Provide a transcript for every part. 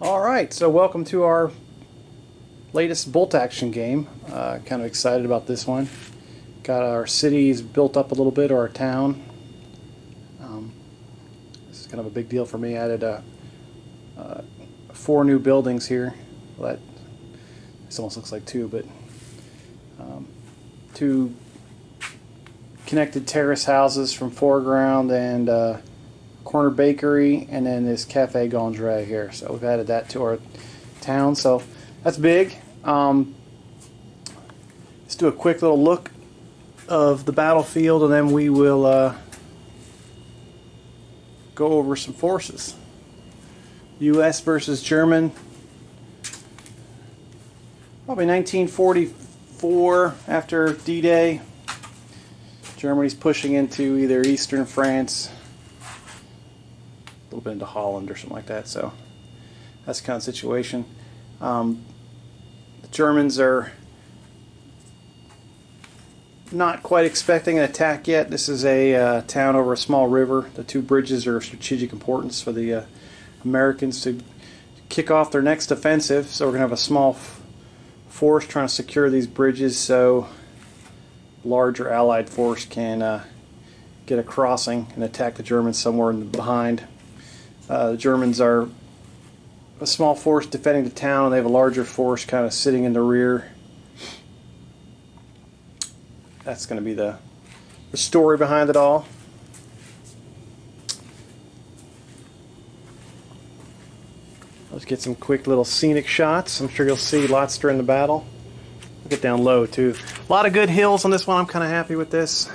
Alright, so welcome to our latest bolt action game. Kind of excited about this one. Got our cities built up a little bit, or our town. This is kind of a big deal for me. I added 4 new buildings here. Well, this almost looks like 2, but 2 connected terrace houses from foreground and corner bakery, and then this cafe Gondre here. So we've added that to our town, so that's big. Let's do a quick little look of the battlefield, and then we will go over some forces. U.S. versus German. Probably 1944, after D-Day. Germany's pushing into either eastern France, a little bit into Holland or something like that, so that's the kind of situation. The Germans are not quite expecting an attack yet. This is a town over a small river. The 2 bridges are of strategic importance for the Americans to kick off their next offensive, so we're going to have a small force trying to secure these bridges so larger Allied force can get a crossing and attack the Germans somewhere behind. The Germans are a small force defending the town, and they have a larger force kind of sitting in the rear. That's going to be the story behind it all. Let's get some quick little scenic shots. I'm sure you'll see lots during the battle. I'll get down low too. A lot of good hills on this one. I'm kind of happy with this.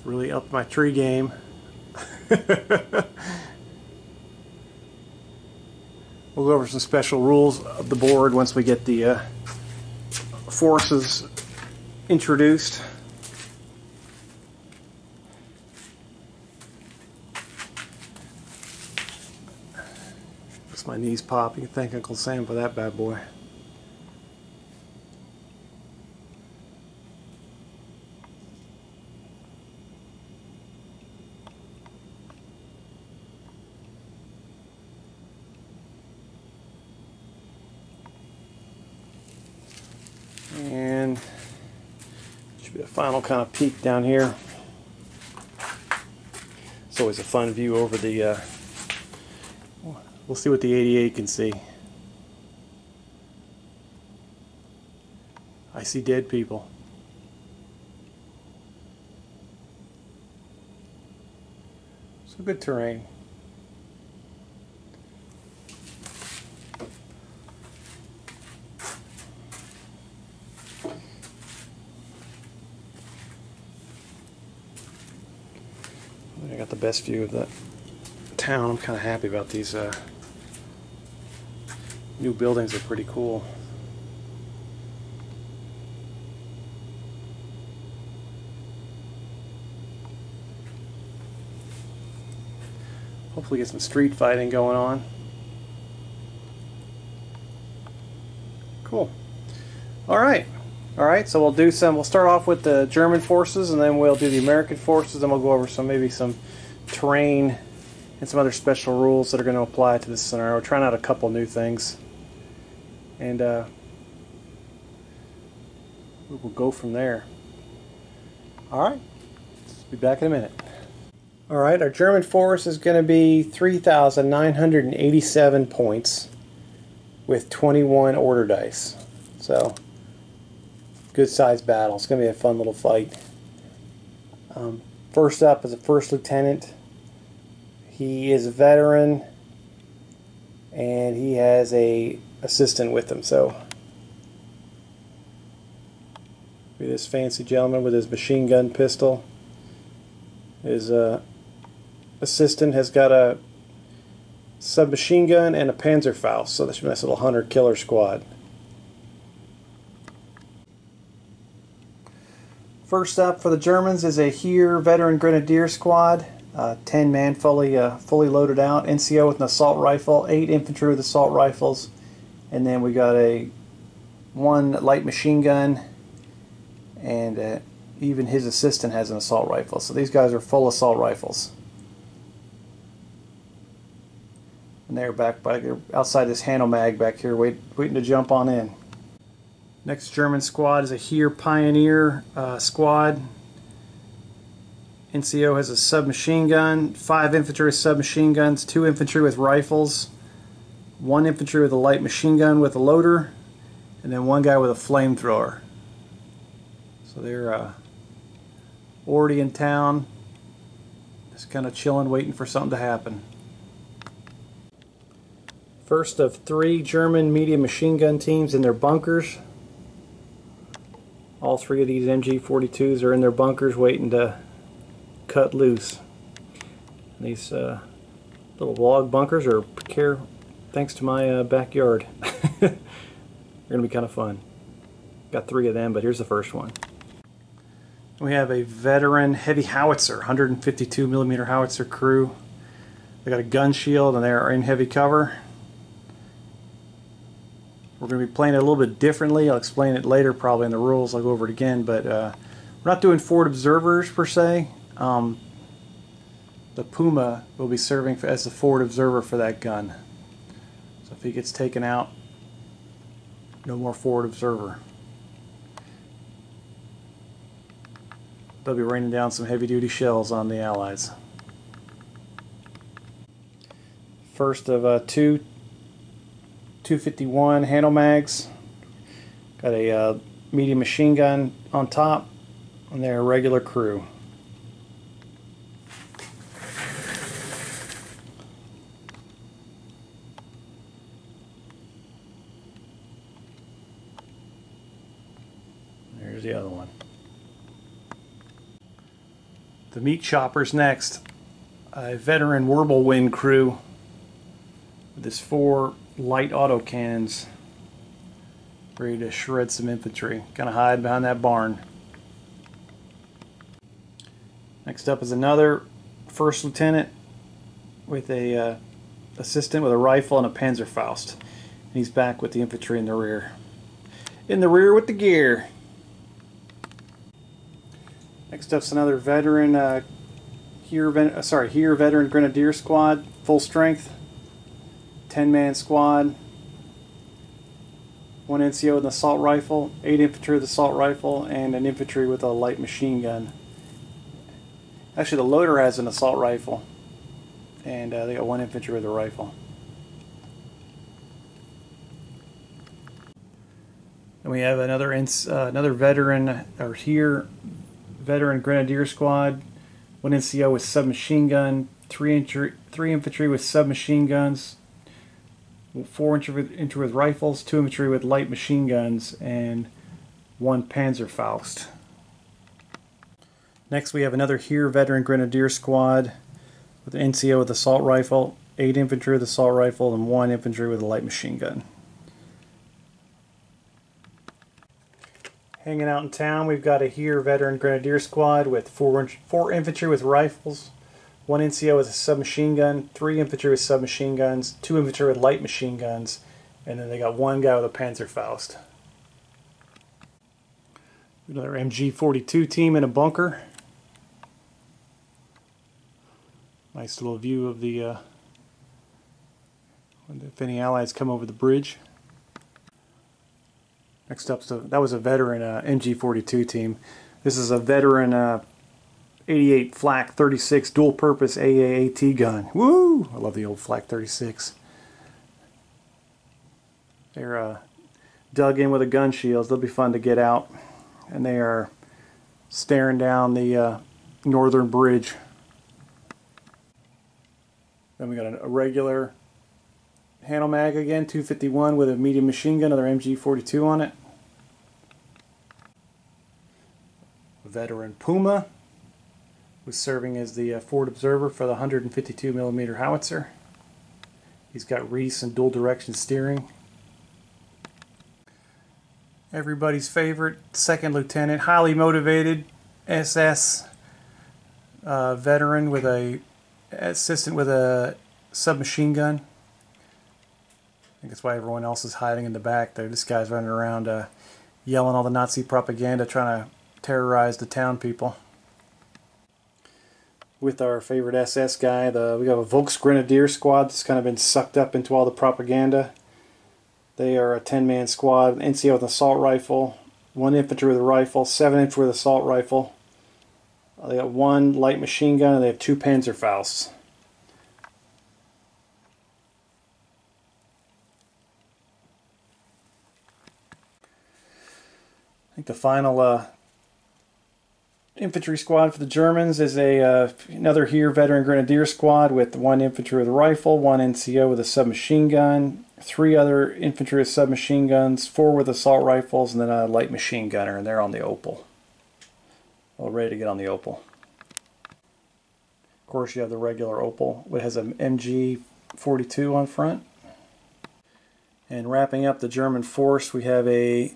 Really upped my tree game. We'll go over some special rules of the board once we get the forces introduced. Makes my knees pop. You can thank Uncle Sam for that bad boy. And should be a final kind of peek down here. It's always a fun view over the we'll see what the 88 can see. I see dead people. So good terrain. I got the best view of the town. I'm kind of happy about these new buildings. Are pretty cool. Hopefully get some street fighting going on. Cool. Alright, so we'll start off with the German forces, and then we'll do the American forces, and we'll go over maybe some terrain and some other special rules that are going to apply to this scenario. We're trying out a couple new things, and we will go from there. Alright, let's be back in a minute. Alright, our German force is going to be 3,987 points with 21 order dice. So good sized battle. It's going to be a fun little fight. First up is a first lieutenant. He is a veteran, and he has a assistant with him. So this fancy gentleman with his machine gun pistol. His assistant has got a submachine gun and a Panzerfaust. So this should be a nice little hunter-killer squad. First up for the Germans is a Heer Veteran Grenadier Squad. 10 man fully loaded out. NCO with an assault rifle, 8 infantry with assault rifles, And then we got one light machine gun, and even his assistant has an assault rifle. So these guys are full assault rifles. And they're they're outside this handle mag back here, waiting to jump on in. Next German squad is a Heer Pioneer squad. NCO has a submachine gun, 5 infantry with submachine guns, 2 infantry with rifles, 1 infantry with a light machine gun with a loader, and then 1 guy with a flamethrower. So they're already in town, just kind of chilling, waiting for something to happen. First of 3 German medium machine gun teams in their bunkers. All 3 of these MG42s are in their bunkers waiting to cut loose. These little log bunkers are precarious thanks to my backyard. They're going to be kind of fun. Got 3 of them, but here's the first one. We have a veteran heavy howitzer, 152mm howitzer crew. They got a gun shield and they are in heavy cover. We're going to be playing it a little bit differently. I'll explain it later probably in the rules. I'll go over it again, but we're not doing forward observers per se. The Puma will be serving as the forward observer for that gun. So if he gets taken out, no more forward observer. They'll be raining down some heavy-duty shells on the Allies. First of 2 251 handle mags. Got a medium machine gun on top, and they're a regular crew. There's the other one. The meat chopper's next. A veteran Whirlwind crew with his 4 light autocannons ready to shred some infantry. Gonna hide behind that barn. Next up is another first lieutenant with a assistant with a rifle and a Panzerfaust. And he's back with the infantry in the rear. In the rear with the gear. Next up's another veteran Heer veteran Grenadier squad, full strength, 10-man squad, 1 NCO with an assault rifle, 8 infantry with an assault rifle, and an infantry with a light machine gun. Actually, the loader has an assault rifle, and they got 1 infantry with a rifle. And we have another veteran, or Heer veteran Grenadier squad, 1 NCO with submachine gun, 3 infantry with submachine guns, 4 infantry with rifles, 2 infantry with light machine guns, and 1 Panzerfaust. Next we have another Heer veteran Grenadier squad with an NCO with assault rifle, 8 infantry with assault rifle, and 1 infantry with a light machine gun. Hanging out in town, we've got a Heer veteran Grenadier squad with 4 infantry with rifles, 1 NCO with a submachine gun, 3 infantry with submachine guns, 2 infantry with light machine guns, and then they got 1 guy with a Panzerfaust. Another MG42 team in a bunker. Nice little view of the if any Allies come over the bridge. Next up, that was a veteran MG42 team. This is a veteran 88 Flak 36 dual-purpose AAAT gun. Woo! I love the old Flak 36. They're dug in with a gun shields. They'll be fun to get out. And they are staring down the northern bridge. Then we got a regular handle mag again, 251 with a medium machine gun, another MG42 on it. A veteran Puma was serving as the forward observer for the 152mm howitzer. He's got Reese and dual direction steering. Everybody's favorite second lieutenant, highly motivated SS veteran with a assistant with a submachine gun. think that's why everyone else is hiding in the back there. This guy's running around yelling all the Nazi propaganda, trying to terrorize the town people. With our favorite SS guy, we have a Volksgrenadier squad that's kind of been sucked up into all the propaganda. They are a 10-man squad, NCO with an assault rifle, 1 infantry with a rifle, 7 infantry with an assault rifle. They got 1 light machine gun, and they have 2 Panzerfausts. I think the final infantry squad for the Germans is another here veteran grenadier squad with 1 infantry with a rifle, 1 NCO with a submachine gun, 3 other infantry with submachine guns, 4 with assault rifles, and then a light machine gunner, and they're on the Opal. All ready to get on the Opal. Of course, you have the regular Opal, which has an MG42 on front. And wrapping up the German force, we have a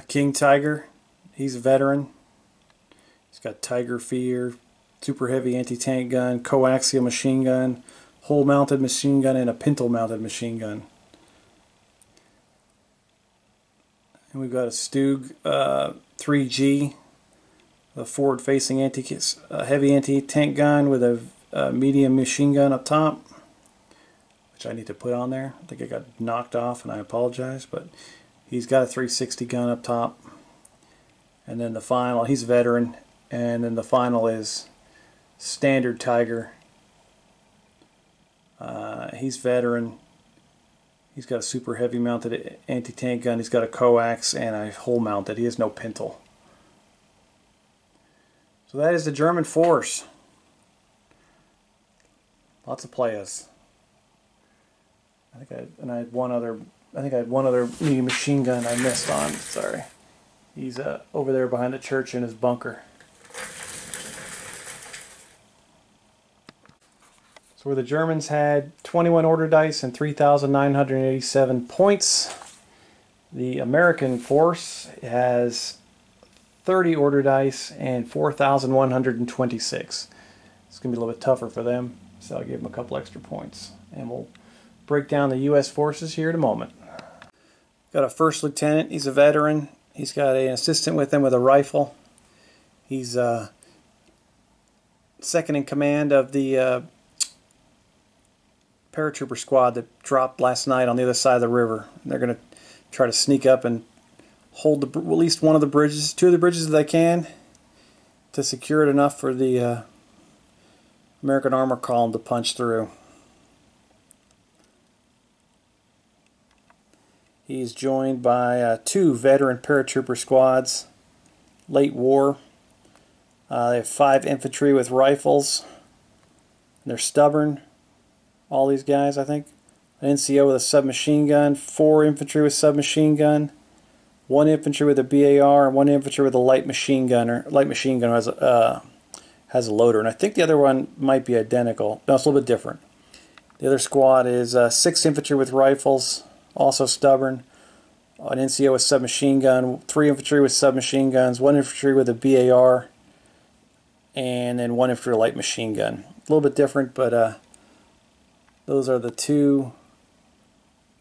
King Tiger. He's a veteran. He's got Tiger Fear, super heavy anti-tank gun, coaxial machine gun, hole mounted machine gun, and a pintle mounted machine gun. And we've got a Stug 3G, a forward facing heavy anti-tank gun with a medium machine gun up top, which I need to put on there. I think I got knocked off and I apologize, but he's got a 360 gun up top. And then the final, he's a veteran, and then the final is Standard Tiger. He's veteran. He's got a super heavy mounted anti-tank gun. He's got a coax and a hole mounted. He has no pintle. So that is the German force. Lots of players. I had one other medium machine gun I missed on. Sorry. He's over there behind the church in his bunker. So where the Germans had 21 order dice and 3,987 points, the American force has 30 order dice and 4,126. It's going to be a little bit tougher for them, so I'll give them a couple extra points. And we'll break down the U.S. forces here in a moment. Got a first lieutenant. He's a veteran. He's got an assistant with him with a rifle. He's second in command of the paratrooper squad that dropped last night on the other side of the river. They're going to try to sneak up and hold at least one of the bridges, 2 of the bridges that they can, to secure it enough for the American armor column to punch through. He's joined by 2 veteran paratrooper squads, late war. They have 5 infantry with rifles. They're stubborn, all these guys, I think. An NCO with a submachine gun, 4 infantry with submachine gun, 1 infantry with a BAR, and 1 infantry with a light machine gunner. Light machine gunner has a loader, and I think the other one might be identical. No, it's a little bit different. The other squad is 6 infantry with rifles, also stubborn, an NCO with submachine gun, 3 infantry with submachine guns, 1 infantry with a BAR, and then 1 infantry light machine gun. A little bit different, but those are the 2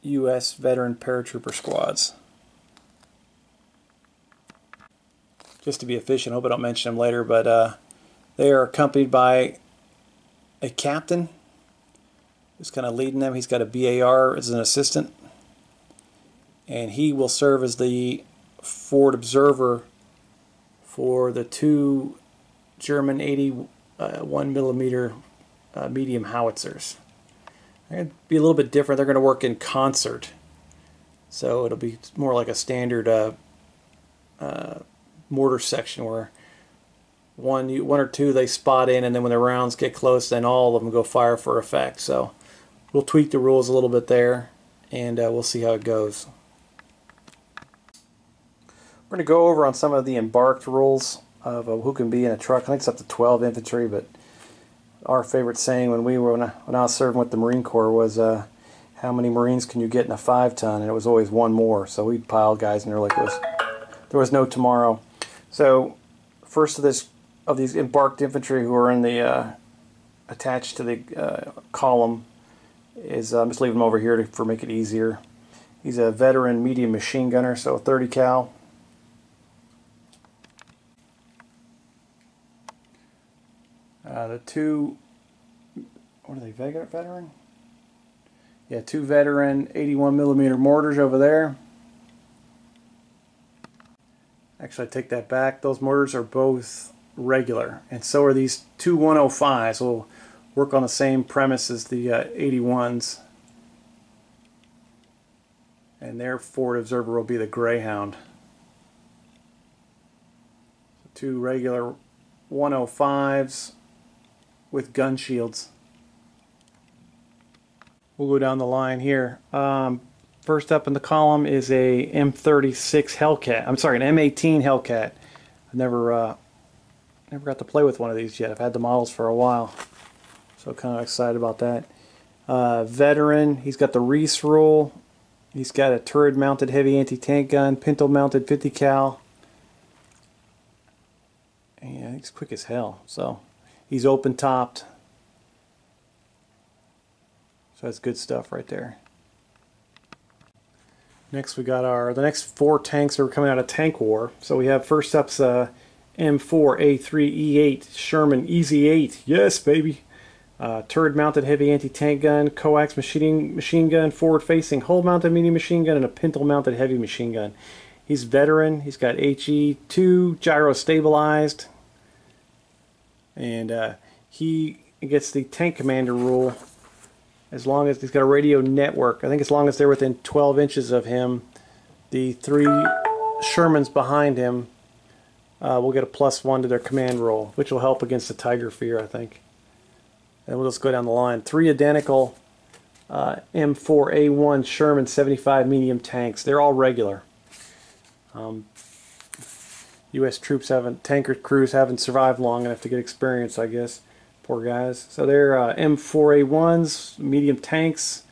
U.S. veteran paratrooper squads. Just to be efficient, I hope I don't mention them later, but they are accompanied by a captain who's kind of leading them. He's got a BAR as an assistant, and he will serve as the forward observer for the 2 German 81mm medium howitzers. They're going to be a little bit different. They're going to work in concert, so it'll be more like a standard mortar section where one or two they spot in, and then when the rounds get close, then all of them go fire for effect. So we'll tweak the rules a little bit there, and we'll see how it goes. We're going to go over on some of the embarked rules of who can be in a truck. I think it's up to 12 infantry, but our favorite saying when I was serving with the Marine Corps was how many Marines can you get in a 5-ton, and it was always one more. So we piled guys in there like there was no tomorrow. So first of these embarked infantry who are in the attached to the column is I'm just leaving him over here for make it easier. He's a veteran medium machine gunner, so 30 cal. The two, what are they, veteran? Yeah, two veteran 81mm mortars over there. Actually, I take that back. Those mortars are both regular, and so are these two 105s. We'll work on the same premise as the 81s. And their forward observer will be the Greyhound. So two regular 105s with gun shields. We'll go down the line here. First up in the column is a M36 Hellcat. I'm sorry, an M18 Hellcat. I've never got to play with one of these yet. I've had the models for a while, so kind of excited about that. Veteran. He's got the Reese rule. He's got a turret-mounted heavy anti-tank gun, pintle-mounted 50 cal. And he's quick as hell. So he's open-topped. So that's good stuff right there. Next we got the next four tanks that are coming out of Tank War. So we have first up's M4A3E8 Sherman Easy 8. Yes, baby. Turret-mounted heavy anti-tank gun, coax machine gun, forward-facing hull-mounted medium machine gun, and a pintle-mounted heavy machine gun. He's veteran. He's got HE2 gyro stabilized, and he gets the tank commander rule as long as he's got a radio network. I think as long as they're within 12 inches of him, the three Shermans behind him will get a +1 to their command roll, which will help against the Tiger Fear, I think. And we'll just go down the line. Three identical M4A1 Sherman 75 medium tanks. They're all regular. U.S. troops tanker crews haven't survived long enough to get experience, I guess. Poor guys. So they're M4A1s, medium tanks,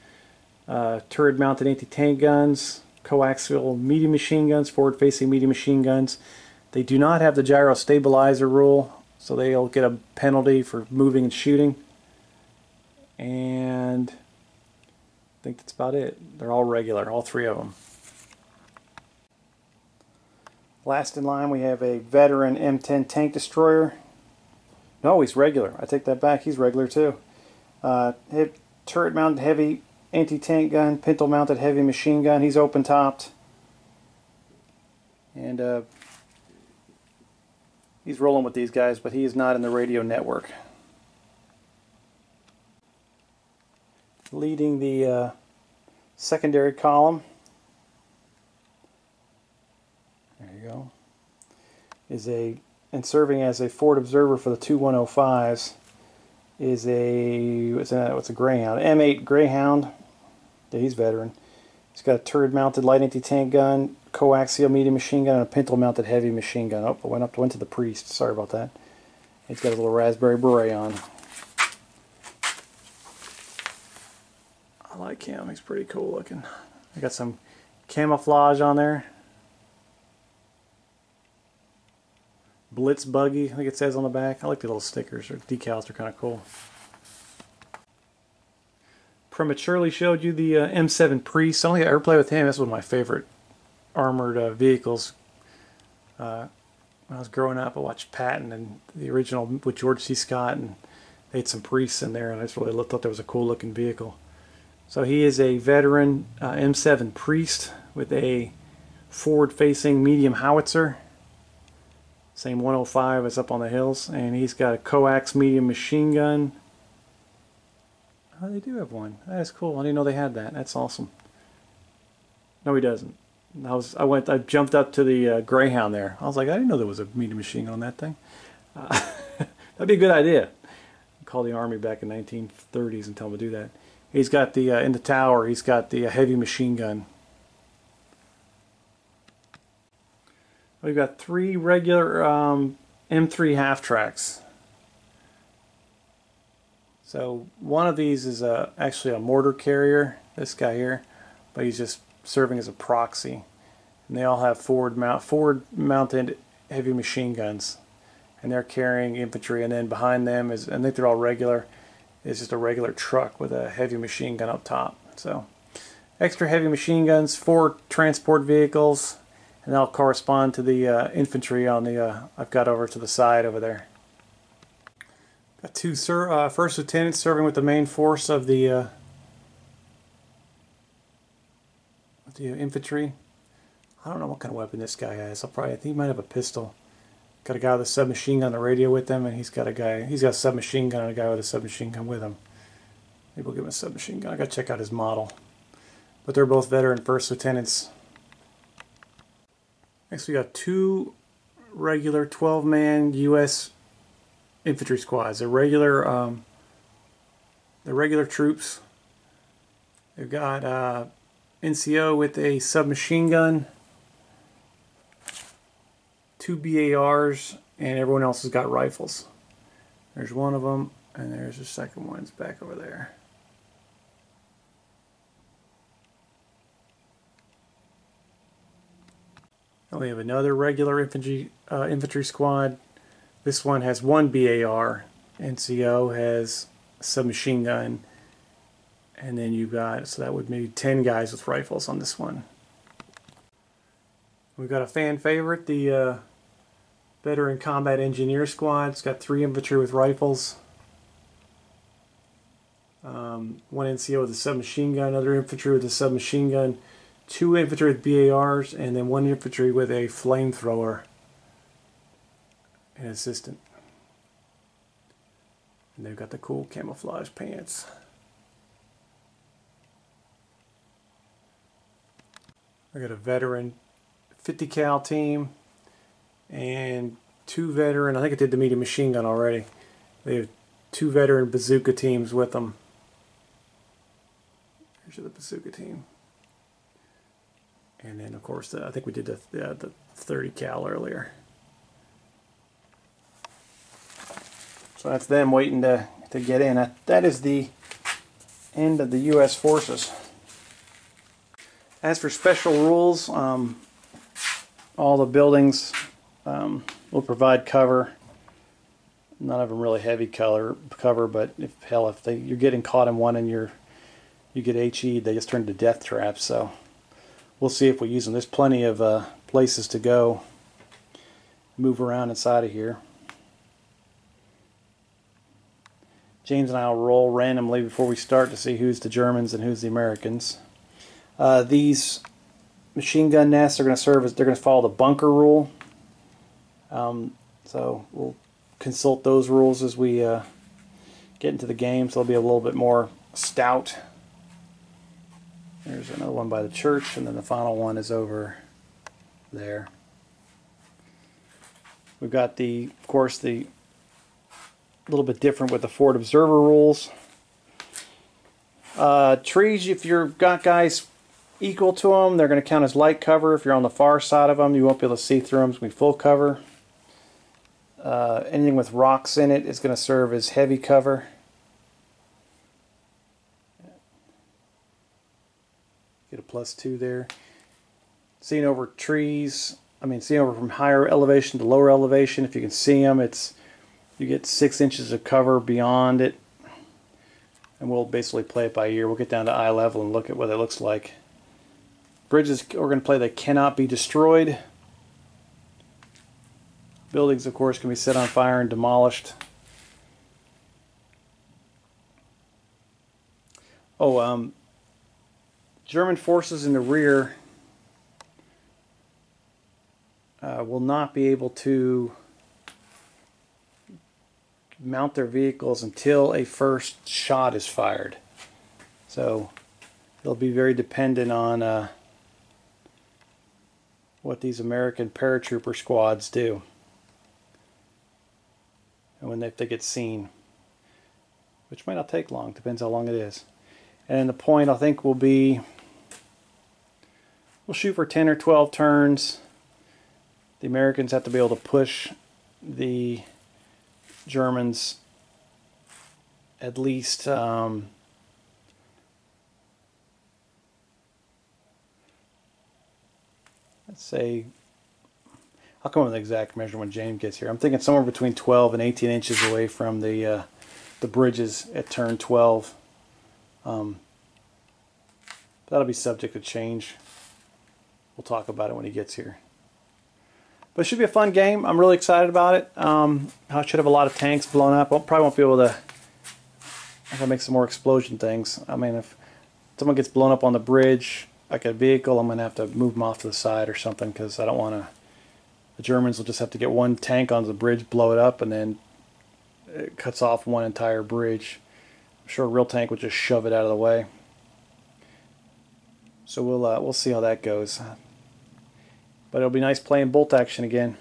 turret-mounted anti-tank guns, coaxial medium machine guns, forward-facing medium machine guns. They do not have the gyro stabilizer rule, so they'll get a penalty for moving and shooting. And I think that's about it. They're all regular, all three of them. Last in line we have a veteran M10 tank destroyer. No, he's regular. I take that back. He's regular too. Turret-mounted heavy anti-tank gun, pintle-mounted heavy machine gun. He's open-topped. And he's rolling with these guys, but he is not in the radio network. Leading the secondary column, there you go, and serving as a forward observer for the two 105s is what's a Greyhound, M8 Greyhound. Yeah, he's veteran. He's got a turret-mounted light anti-tank gun, coaxial medium machine gun, and a pintle-mounted heavy machine gun. Oh, I went to the priest. Sorry about that. He's got a little raspberry beret on. I like him. He's pretty cool looking. I got some camouflage on there. Blitz buggy, I think it says on the back. I like the little stickers or decals. They're kind of cool. Prematurely showed you the M7 Priest. I don't think I ever played with him. That's one of my favorite armored vehicles. When I was growing up, I watched Patton and the original with George C. Scott, and they had some priests in there, and I just really thought that was a cool looking vehicle. So he is a veteran M7 Priest with a forward-facing medium howitzer. Same 105 as up on the hills. And he's got a coax medium machine gun. Oh, they do have one. That is cool. I didn't know they had that. That's awesome. No, he doesn't. I jumped up to the Greyhound there. I was like, I didn't know there was a medium machine gun on that thing. That'd be a good idea. Call the Army back in 1930s and tell them to do that. He's got the, in the tower, he's got the heavy machine gun. We've got three regular M3 half-tracks. So one of these is actually a mortar carrier, this guy here, but he's just serving as a proxy. And they all have forward-mounted heavy machine guns. And they're carrying infantry, and then behind them is, I think they're all regular, is just a regular truck with a heavy machine gun up top. So extra heavy machine guns, 4 transport vehicles, and that'll correspond to the infantry on the I've got over to the side over there. Got 2 first lieutenants serving with the main force of the infantry. I don't know what kind of weapon this guy has. I think he might have a pistol. Got a guy with a submachine gun on the radio with him, and he's got a submachine gun and a guy with a submachine gun with him. Maybe we'll give him a submachine gun. I gotta check out his model. But they're both veteran first lieutenants. Next we got 2 regular 12-man U.S. infantry squads. They're regular troops. They've got NCO with a submachine gun, 2 BARs, and everyone else has got rifles. There's one of them, and there's the second one. It's back over there. And we have another regular infantry squad. This one has 1 BAR. NCO has a submachine gun, and then you got, so that would maybe 10 guys with rifles on this one. We've got a fan favorite, the Veteran Combat Engineer Squad. It's got 3 infantry with rifles, 1 NCO with a submachine gun, another infantry with a submachine gun, 2 infantry with BARs, and then 1 infantry with a flamethrower, an assistant. And they've got the cool camouflage pants. I got a veteran 50 cal team and 2 veteran, I think I did the medium machine gun already. They have 2 veteran bazooka teams with them. Here's the bazooka team. And then of course I think we did the 30 cal earlier. So that's them waiting to get in. That is the end of the U.S. forces. As for special rules, all the buildings will provide cover. None of them really heavy cover, but if you're getting caught in one and you get HE'd, they just turn into death traps. So we'll see if we use them. There's plenty of places to go, move around inside of here. James and I will roll randomly before we start to see who's the Germans and who's the Americans. These machine gun nests are going to serve as, they're going to follow the bunker rule. So we'll consult those rules as we get into the game, so they'll be a little bit more stout. There's another one by the church, and then the final one is over there. We've got of course, the little bit different with the forward observer rules. Trees, if you've got guys equal to them, they're going to count as light cover. If you're on the far side of them, you won't be able to see through them. It's going to be full cover. Anything with rocks in it is going to serve as heavy cover. Get a +2 there. Seeing over trees, seeing over from higher elevation to lower elevation, if you can see them, you get 6 inches of cover beyond it. And we'll basically play it by ear. We'll get down to eye level and look at what it looks like. Bridges, we're going to play that cannot be destroyed. Buildings, of course, can be set on fire and demolished. German forces in the rear will not be able to mount their vehicles until a first shot is fired. So they'll be very dependent on what these American paratrooper squads do, and if they get seen, which might not take long, depends how long it is. And the point, I think, will be, we'll shoot for 10 or 12 turns. The Americans have to be able to push the Germans at least let's say, I'll come up with an exact measurement when James gets here. I'm thinking somewhere between 12 and 18 inches away from the the bridges at turn 12. That'll be subject to change. We'll talk about it when he gets here. But it should be a fun game. I'm really excited about it. I should have a lot of tanks blown up. I probably won't be able to. If I make some more explosion things. I mean, if someone gets blown up on the bridge, like a vehicle, I'm going to have to move them off to the side or something, because I don't want to. The Germans will just have to get one tank onto the bridge, blow it up, and then it cuts off one entire bridge. I'm sure a real tank would just shove it out of the way. So we'll see how that goes. But it'll be nice playing bolt action again.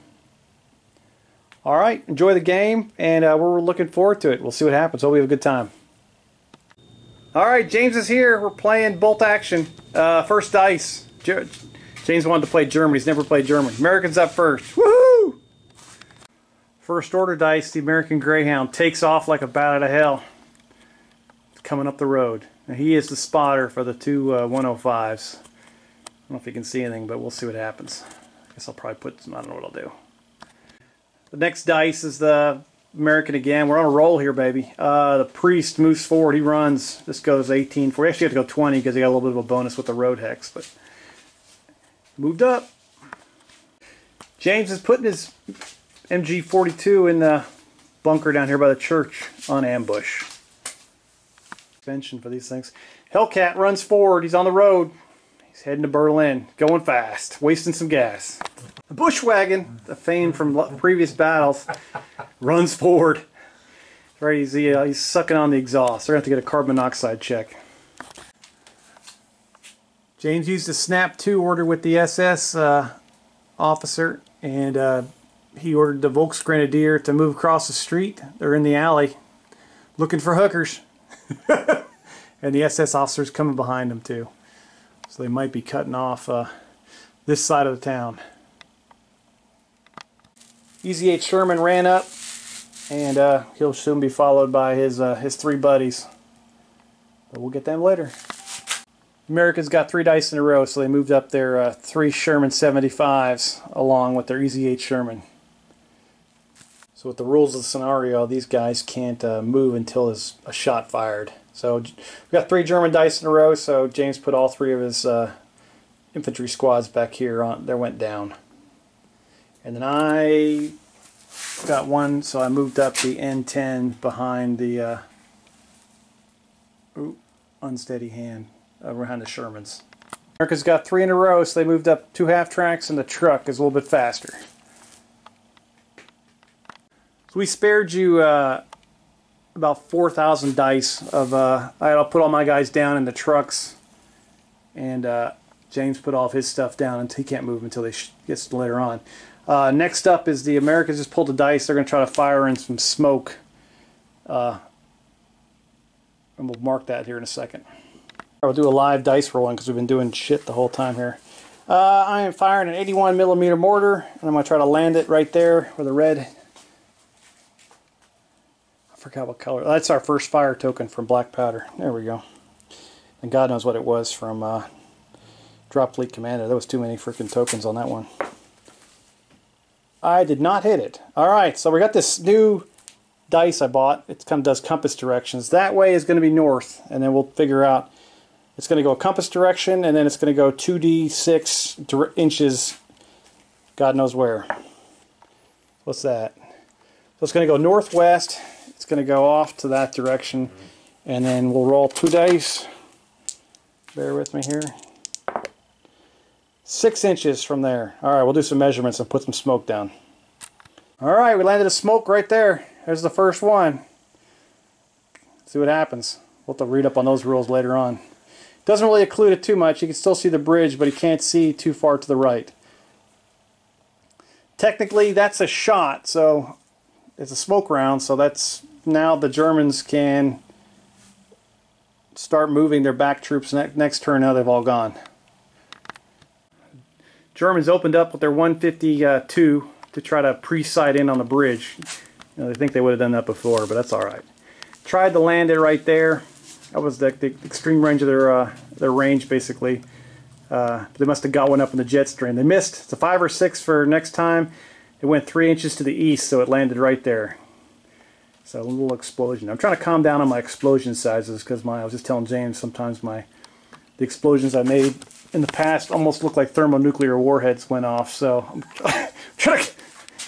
All right, enjoy the game, and we're looking forward to it. We'll see what happens. Hope we have a good time. All right, James is here. We're playing bolt action. First dice. James wanted to play Germany. He's never played Germany. Americans up first. Woohoo! First order dice. The American Greyhound takes off like a bat out of hell. Coming up the road. Now, he is the spotter for the two 105s. I don't know if you can see anything, but we'll see what happens. I guess I'll probably put some, I don't know what I'll do. The next dice is the American again. We're on a roll here, baby. The priest moves forward. He runs. This goes 18 for. We actually have to go 20 because he got a little bit of a bonus with the road hex, but moved up. James is putting his MG42 in the bunker down here by the church on ambush. Suspension for these things. Hellcat runs forward. He's on the road. He's heading to Berlin. Going fast. Wasting some gas. The Bushwagon, the fame from previous battles, runs forward. Right, he's sucking on the exhaust. They're going to have to get a carbon monoxide check. James used a Snap 2 order with the SS officer, and he ordered the Volksgrenadier to move across the street. They're in the alley looking for hookers. And the SS officer's coming behind them too. So they might be cutting off this side of the town. Easy 8 Sherman ran up, and he'll soon be followed by his three buddies. But we'll get them later. Americans got 3 dice in a row, so they moved up their 3 Sherman 75s along with their Easy 8 Sherman. So with the rules of the scenario, these guys can't move until there's a shot fired. So we got 3 German dice in a row, so James put all 3 of his infantry squads back here. They went down. And then I got 1, so I moved up the N10 behind the unsteady hand, behind the Shermans. America's got 3 in a row, so they moved up 2 half-tracks, and the truck is a little bit faster. So we spared you about 4,000 dice of. I'll put all my guys down in the trucks, and James put all of his stuff down, and he can't move until he gets later on. Next up is the Americans just pulled the dice. They're going to try to fire in some smoke, and we'll mark that here in a second. We'll do a live dice rolling because we've been doing shit the whole time here. I am firing an 81mm mortar, and I'm going to try to land it right there where the red. I forgot what color. That's our first fire token from Black Powder. There we go. And God knows what it was from Drop Fleet Commander. There was too many freaking tokens on that one. I did not hit it. Alright, so we got this new dice I bought. It kind of does compass directions. That way is going to be north, and then we'll figure out. It's going to go a compass direction, and then it's going to go 2d6 inches, God knows where. What's that? So it's going to go northwest. It's going to go off to that direction, and then we'll roll 2 dice. Bear with me here. 6 inches from there. Alright, we'll do some measurements and put some smoke down. Alright, we landed a smoke right there. There's the first one. See what happens. We'll have to read up on those rules later on. Doesn't really occlude it too much. You can still see the bridge, but you can't see too far to the right. Technically, that's a shot, so it's a smoke round, so that's now the Germans can start moving their back troops next turn. Now they've all gone. Germans opened up with their 152 to try to pre-sight in on the bridge. You know, they think they would have done that before, but that's all right. Tried to land it right there. That was the extreme range of their range, basically. They must have got one up in the jet stream. They missed. It's a 5 or 6 for next time. It went 3 inches to the east, so it landed right there. So a little explosion. I'm trying to calm down on my explosion sizes because I was just telling James sometimes the explosions I made in the past almost look like thermonuclear warheads went off. So I'm trying to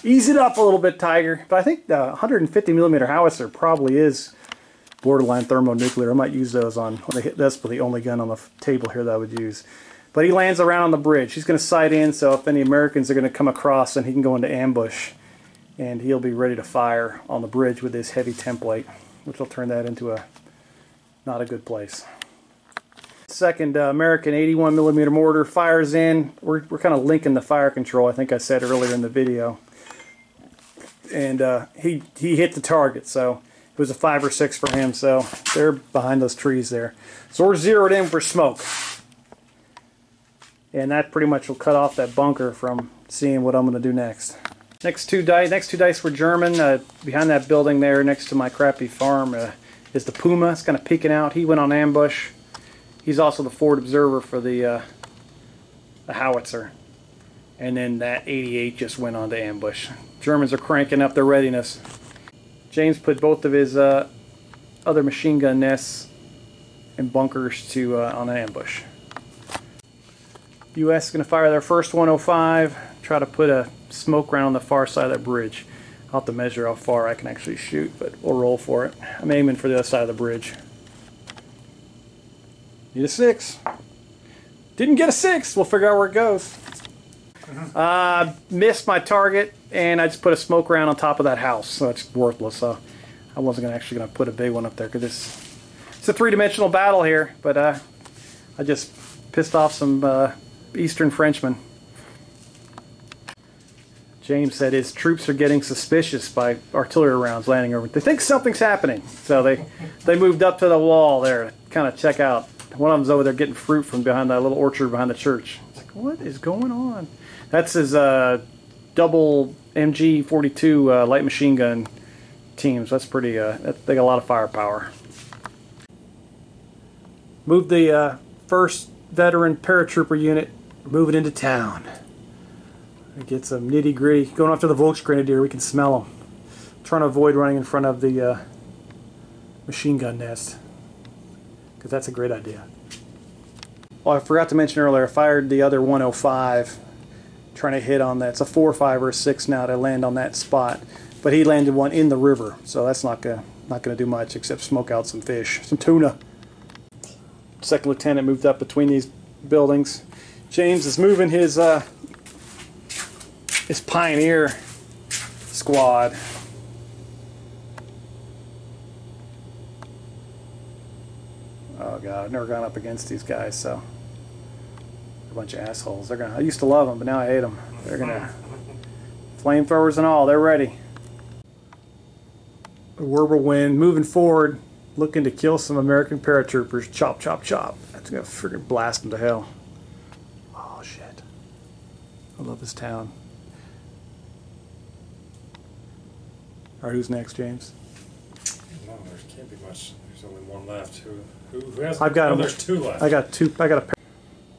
ease it up a little bit, Tiger. But I think the 150 millimeter howitzer probably is borderline thermonuclear. I might use those on when they hit. That's the only gun on the table here that I would use. But he lands around on the bridge. He's going to sight in, so if any Americans are going to come across, then he can go into ambush. And he'll be ready to fire on the bridge with his heavy template, which will turn that into not a good place. Second American 81 millimeter mortar fires in. We're kind of linking the fire control, I think I said earlier in the video. And he hit the target, so it was a 5 or 6 for him, so they're behind those trees there. So we're zeroed in for smoke. And that pretty much will cut off that bunker from seeing what I'm going to do next. Next two dice were German. Behind that building there, next to my crappy farm, is the Puma. It's kind of peeking out. He went on ambush. He's also the forward observer for the howitzer. And then that 88 just went on to ambush. Germans are cranking up their readiness. James put both of his other machine gun nests and bunkers on an ambush. U.S. is going to fire their first 105. Try to put a smoke round on the far side of that bridge. I'll have to measure how far I can actually shoot, but we'll roll for it. I'm aiming for the other side of the bridge. Need a 6. Didn't get a 6. We'll figure out where it goes. Missed my target, and I just put a smoke round on top of that house, so it's worthless. So I wasn't actually going to put a big one up there because it's a three-dimensional battle here. But I just pissed off some Eastern Frenchmen. James said his troops are getting suspicious by artillery rounds landing over. They think something's happening, so they moved up to the wall there to kind of check out. One of them's over there getting fruit from behind that little orchard behind the church. It's like, what is going on? That's his double MG-42 light machine gun teams. That's pretty. They got a lot of firepower. Moved the first veteran paratrooper unit. Move it into town. Get some nitty gritty. Going after the Volksgrenadier, we can smell them. Trying to avoid running in front of the machine gun nest, because that's a great idea. Oh, I forgot to mention earlier, I fired the other 105, trying to hit on that. It's a 4, 5, or a 6 now to land on that spot, but he landed one in the river, so that's not gonna do much except smoke out some fish, some tuna. Second lieutenant moved up between these buildings. James is moving his Pioneer squad. Oh god, I've never gone up against these guys, so they're a bunch of assholes. I used to love them, but now I hate them. They're gonna flamethrowers and all. They're ready. Whirlwind moving forward, looking to kill some American paratroopers. Chop, chop, chop. That's gonna freaking blast them to hell. Oh shit! I love this town. All right, who's next, James? No, there can't be much. There's only one left. Who has? I've got. Oh, there's 2 left. I got 2. I got a.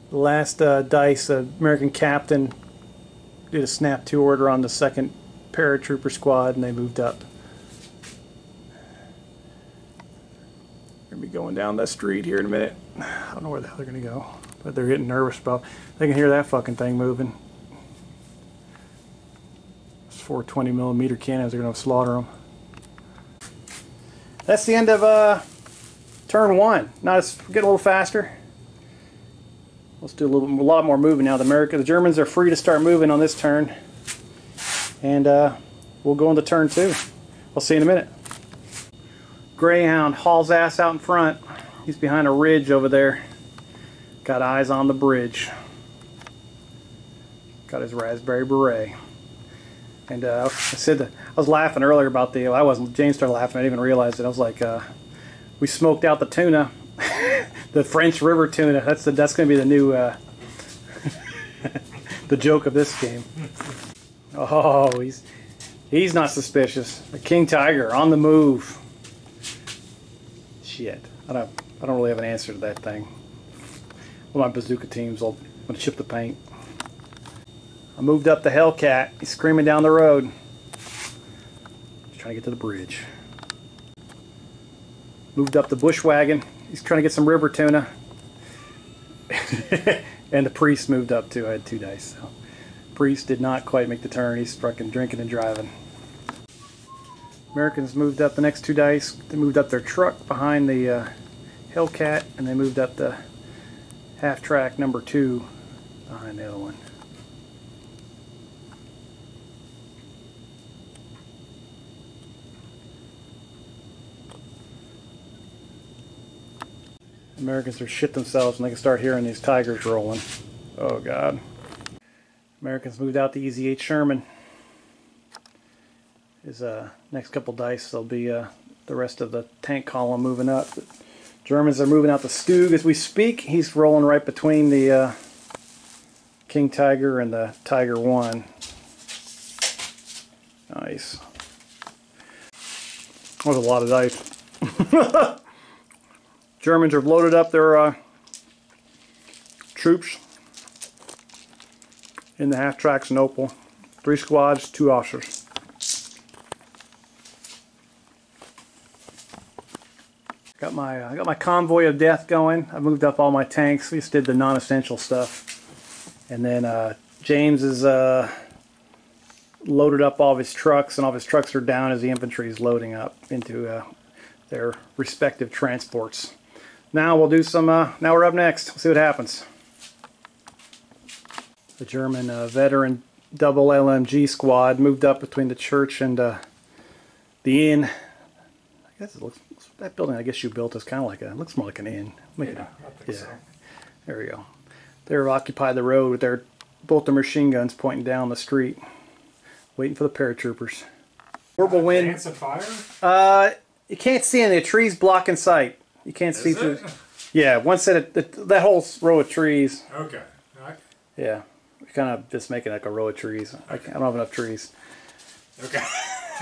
The last dice, American captain did a snap 2 order on the 2nd paratrooper squad, and they moved up. They're gonna be going down that street here in a minute. I don't know where the hell they're gonna go, but they're getting nervous about. They can hear that fucking thing moving. 420 millimeter cannons are going to slaughter them. That's the end of turn 1. Now let's get a little faster. Let's do a lot more moving now. The Germans are free to start moving on this turn, and we'll go into turn 2. We'll see you in a minute. Greyhound hauls ass out in front. He's behind a ridge over there. Got eyes on the bridge. Got his raspberry beret. And I said that I was laughing earlier about the. I wasn't. James started laughing. I didn't even realize it. I was like, we smoked out the tuna, the French River tuna. That's going to be the new the joke of this game. Oh, he's not suspicious. A king tiger on the move. Shit, I don't really have an answer to that thing. Well, my bazooka teams will chip the paint. I moved up the Hellcat. He's screaming down the road. Just trying to get to the bridge. moved up the bushwagon. He's trying to get some river tuna. And the priest moved up too. I had 2 dice. So. Priest did not quite make the turn. He's fucking drinking and driving. Americans moved up the next 2 dice. They moved up their truck behind the Hellcat, and they moved up the half-track number 2 behind the other one. Americans are shit themselves when they can start hearing these Tigers rolling. Oh God. Americans moved out the Easy 8 Sherman. His next couple dice, there'll be the rest of the tank column moving up. The Germans are moving out the Stug as we speak. He's rolling right between the King Tiger and the Tiger 1. Nice. That was a lot of dice. Germans have loaded up their troops in the half-tracks and Opal. 3 squads, 2 officers. I got my convoy of death going. I moved up all my tanks. We just did the non-essential stuff. And then James is loaded up all of his trucks, and all of his trucks are down as the infantry is loading up into their respective transports. Now we'll do some, now we're up next. We'll see what happens. The German veteran double LMG squad moved up between the church and the inn. I guess it looks, that building I guess you built is kind of like a, it looks more like an inn. Yeah, I think so. There we go. They're occupied the road with both their machine guns pointing down the street, waiting for the paratroopers. Horrible wind. Dance of fire? You can't see any. The trees blocking sight. You can't see through. Yeah, one set of that whole row of trees. Okay. Yeah, we're kind of just making like a row of trees. Okay. I don't have enough trees. Okay.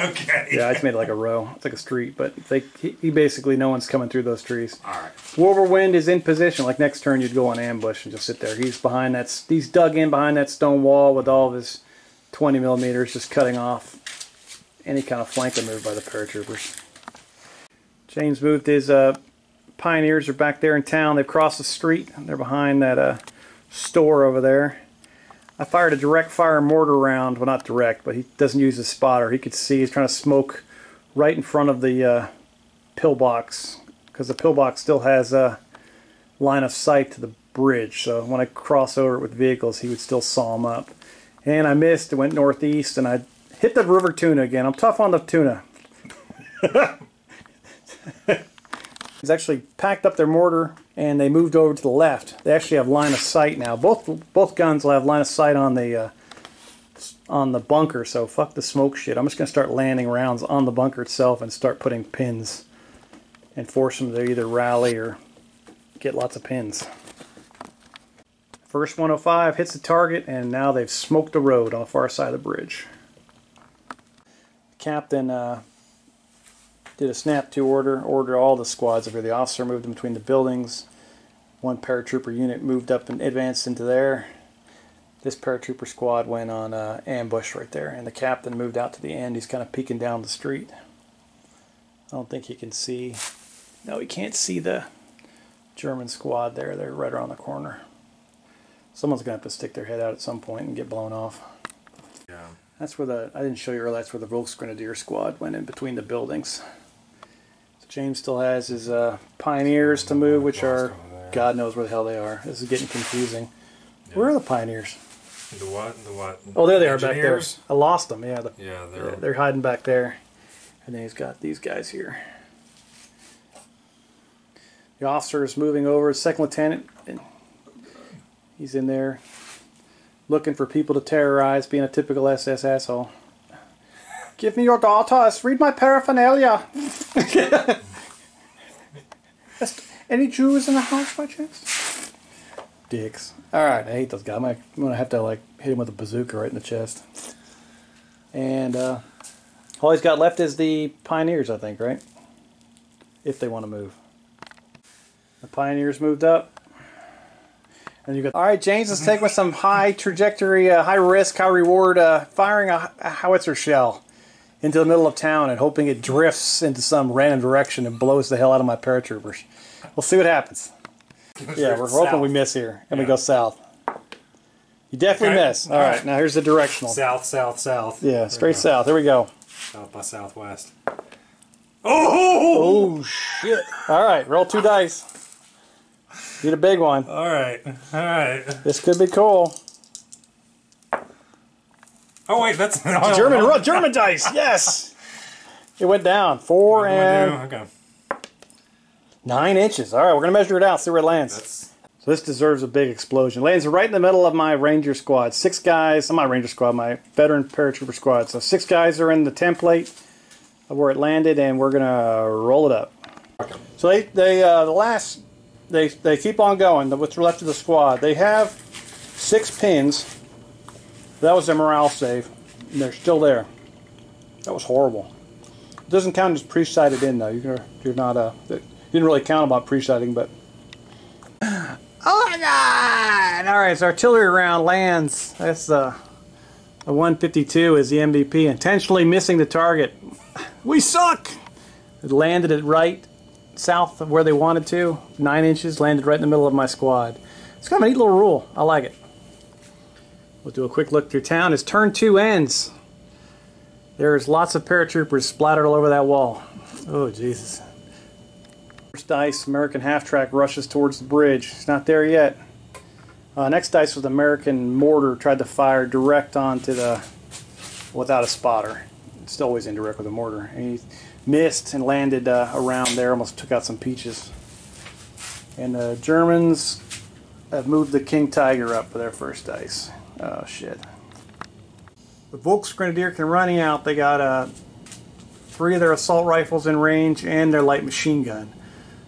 Okay. Yeah, I just made it like a row. It's like a street, but he basically no one's coming through those trees. All right. Warwind is in position. Like next turn, you'd go on ambush and just sit there. He's behind that. He's dug in behind that stone wall with all of his 20 millimeters, just cutting off any kind of flanking move by the paratroopers. James moved his. Pioneers are back there in town. They've crossed the street. They're behind that store over there. I fired a direct fire mortar round. Well, not direct, but he doesn't use a spotter. He could see. He's trying to smoke right in front of the pillbox, because the pillbox still has a line of sight to the bridge. So when I cross over it with vehicles, he would still saw them up. And I missed. It went northeast, and I hit the river tuna again. I'm tough on the tuna. He's actually packed up their mortar and they moved over to the left. They actually have line of sight now. Both guns will have line of sight on the bunker, so fuck the smoke shit. I'm just going to start landing rounds on the bunker itself and start putting pins and force them to either rally or get lots of pins. First 105 hits the target, and now they've smoked the road on the far side of the bridge. The captain did a snap to order all the squads over. The officer moved in between the buildings. One paratrooper unit moved up and advanced into there. This paratrooper squad went on ambush right there, and the captain moved out to the end. He's kind of peeking down the street. I don't think he can see. No, he can't see the German squad there. They're right around the corner. Someone's going to have to stick their head out at some point and get blown off. Yeah. That's where I didn't show you earlier, that's where the Volksgrenadier squad went in between the buildings. So James still has his Pioneers to move, which are, God knows where the hell they are. This is getting confusing. Yeah. Where are the Pioneers? The what? The what? Oh, there they are back there. I lost them, yeah. They're hiding back there. And then he's got these guys here. The officer is moving over, second lieutenant, and he's in there looking for people to terrorize, being a typical SS asshole. Give me your daughters, read my paraphernalia. Any Jews in the house by chance? Dicks. Alright, I hate those guys. I'm gonna have to like hit him with a bazooka right in the chest. And all he's got left is the Pioneers, I think, right? If they want to move. The Pioneers moved up. And you go, all right, James, let's take with some high trajectory, high risk, high reward, firing a howitzer shell into the middle of town and hoping it drifts into some random direction and blows the hell out of my paratroopers. We'll see what happens. Yeah, we're hoping we miss here and we go south. You definitely miss. All right, now here's the directional. South, south, south. Yeah, straight south. There we go. South by southwest. Oh, shit. All right, roll 2 dice. Need a big one. All right, all right. This could be cool. Oh wait, that's German dice. Yes. It went down 4 and 9 inches. All right, we're gonna measure it out. See where it lands. So this deserves a big explosion. Lands right in the middle of my Ranger squad. 6 guys. I'm not Ranger squad. My veteran paratrooper squad. So 6 guys are in the template of where it landed, and we're gonna roll it up. Okay. So they keep on going. What's left of the squad. They have 6 pins. That was their morale save. And they're still there. That was horrible. It doesn't count as pre-sighted in though. You're not you didn't really count about pre-sighting, but. Oh my God! All right, so artillery round lands. That's a 152 is the MVP. Intentionally missing the target. We suck. It landed it right south of where they wanted to. 9 inches, landed right in the middle of my squad. It's kind of a neat little rule. I like it. We'll do a quick look through town. As turn 2 ends, there's lots of paratroopers splattered all over that wall. Oh, Jesus. First dice, American half-track rushes towards the bridge. It's not there yet. Next dice was American mortar, tried to fire direct onto the, without a spotter. It's still always indirect with a mortar. And he missed and landed around there, almost took out some peaches. And the Germans have moved the King Tiger up for their first dice. Oh, shit. The Volksgrenadier can running out. They got 3 of their assault rifles in range and their light machine gun.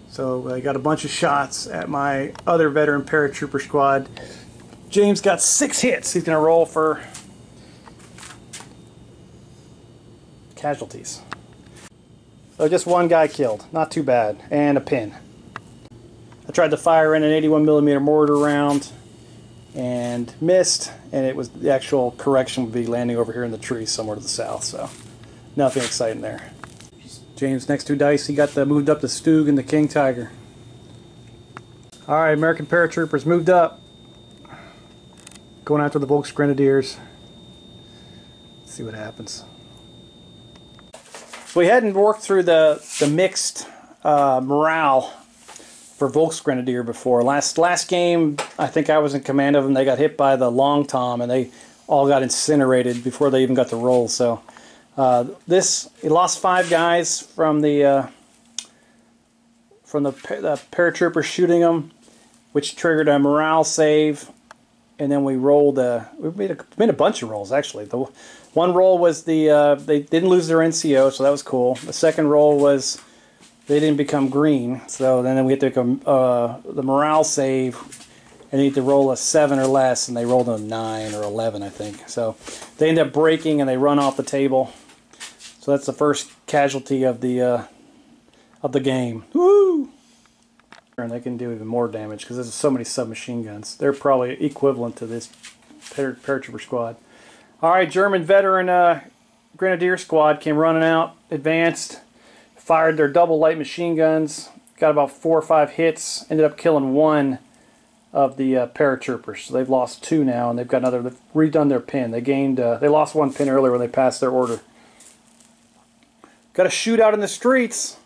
So they got a bunch of shots at my other veteran paratrooper squad. James got 6 hits. He's going to roll for casualties. So just 1 guy killed. Not too bad. And a pin. I tried to fire in an 81mm mortar round and missed, and it was the actual correction would be landing over here in the tree somewhere to the south, so nothing exciting there. James, next 2 dice, he got moved up the Stug and the King Tiger. Alright, American paratroopers moved up. Going after the Volksgrenadiers. Let's see what happens. So we hadn't worked through the mixed morale for Volksgrenadier before. Last game, I think I was in command of them. They got hit by the Long Tom, and they all got incinerated before they even got the roll. So he lost 5 guys from the paratrooper shooting them, which triggered a morale save. And then we rolled. We made a bunch of rolls actually. The one roll was they didn't lose their NCO, so that was cool. The second roll was they didn't become green, so then we had to make the morale save, and they need to roll a 7 or less, and they rolled a 9 or 11, I think. So they end up breaking and they run off the table. So that's the first casualty of the game. Woo! And they can do even more damage because there's so many submachine guns. They're probably equivalent to this paratrooper squad. All right, German veteran Grenadier squad came running out, advanced. Fired their double light machine guns, got about 4 or 5 hits, ended up killing 1 of the paratroopers. So they've lost 2 now, and they've redone their pin. They lost 1 pin earlier when they passed their order. Got a shootout in the streets.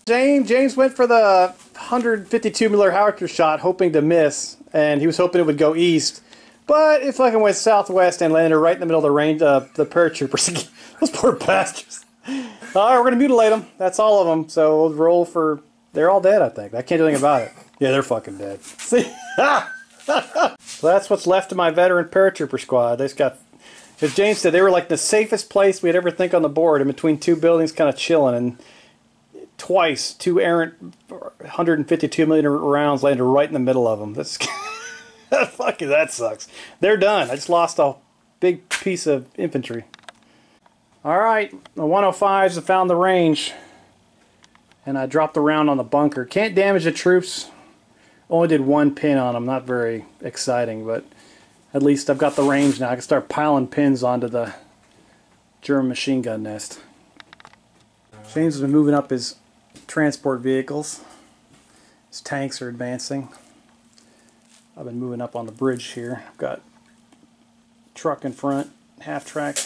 James went for the 152mm howitzer shot, hoping to miss, and he was hoping it would go east. But it fucking went southwest and landed right in the middle of the range of the paratroopers. Those poor bastards. Alright, we're going to mutilate them. That's all of them. So we'll roll for... They're all dead, I think. I can't do anything about it. Yeah, they're fucking dead. See? So that's what's left of my veteran paratrooper squad. They just got... As James said, they were like the safest place we'd ever think on the board, in between 2 buildings kind of chilling. And twice, 2 errant 152mm rounds landed right in the middle of them. That's... Fucking, that sucks. They're done. I just lost a big piece of infantry. Alright, the 105s have found the range. And I dropped the round on the bunker. Can't damage the troops. Only did 1 pin on them. Not very exciting, but at least I've got the range now. I can start piling pins onto the German machine gun nest. James has been moving up his transport vehicles. His tanks are advancing. I've been moving up on the bridge here. I've got truck in front, half track.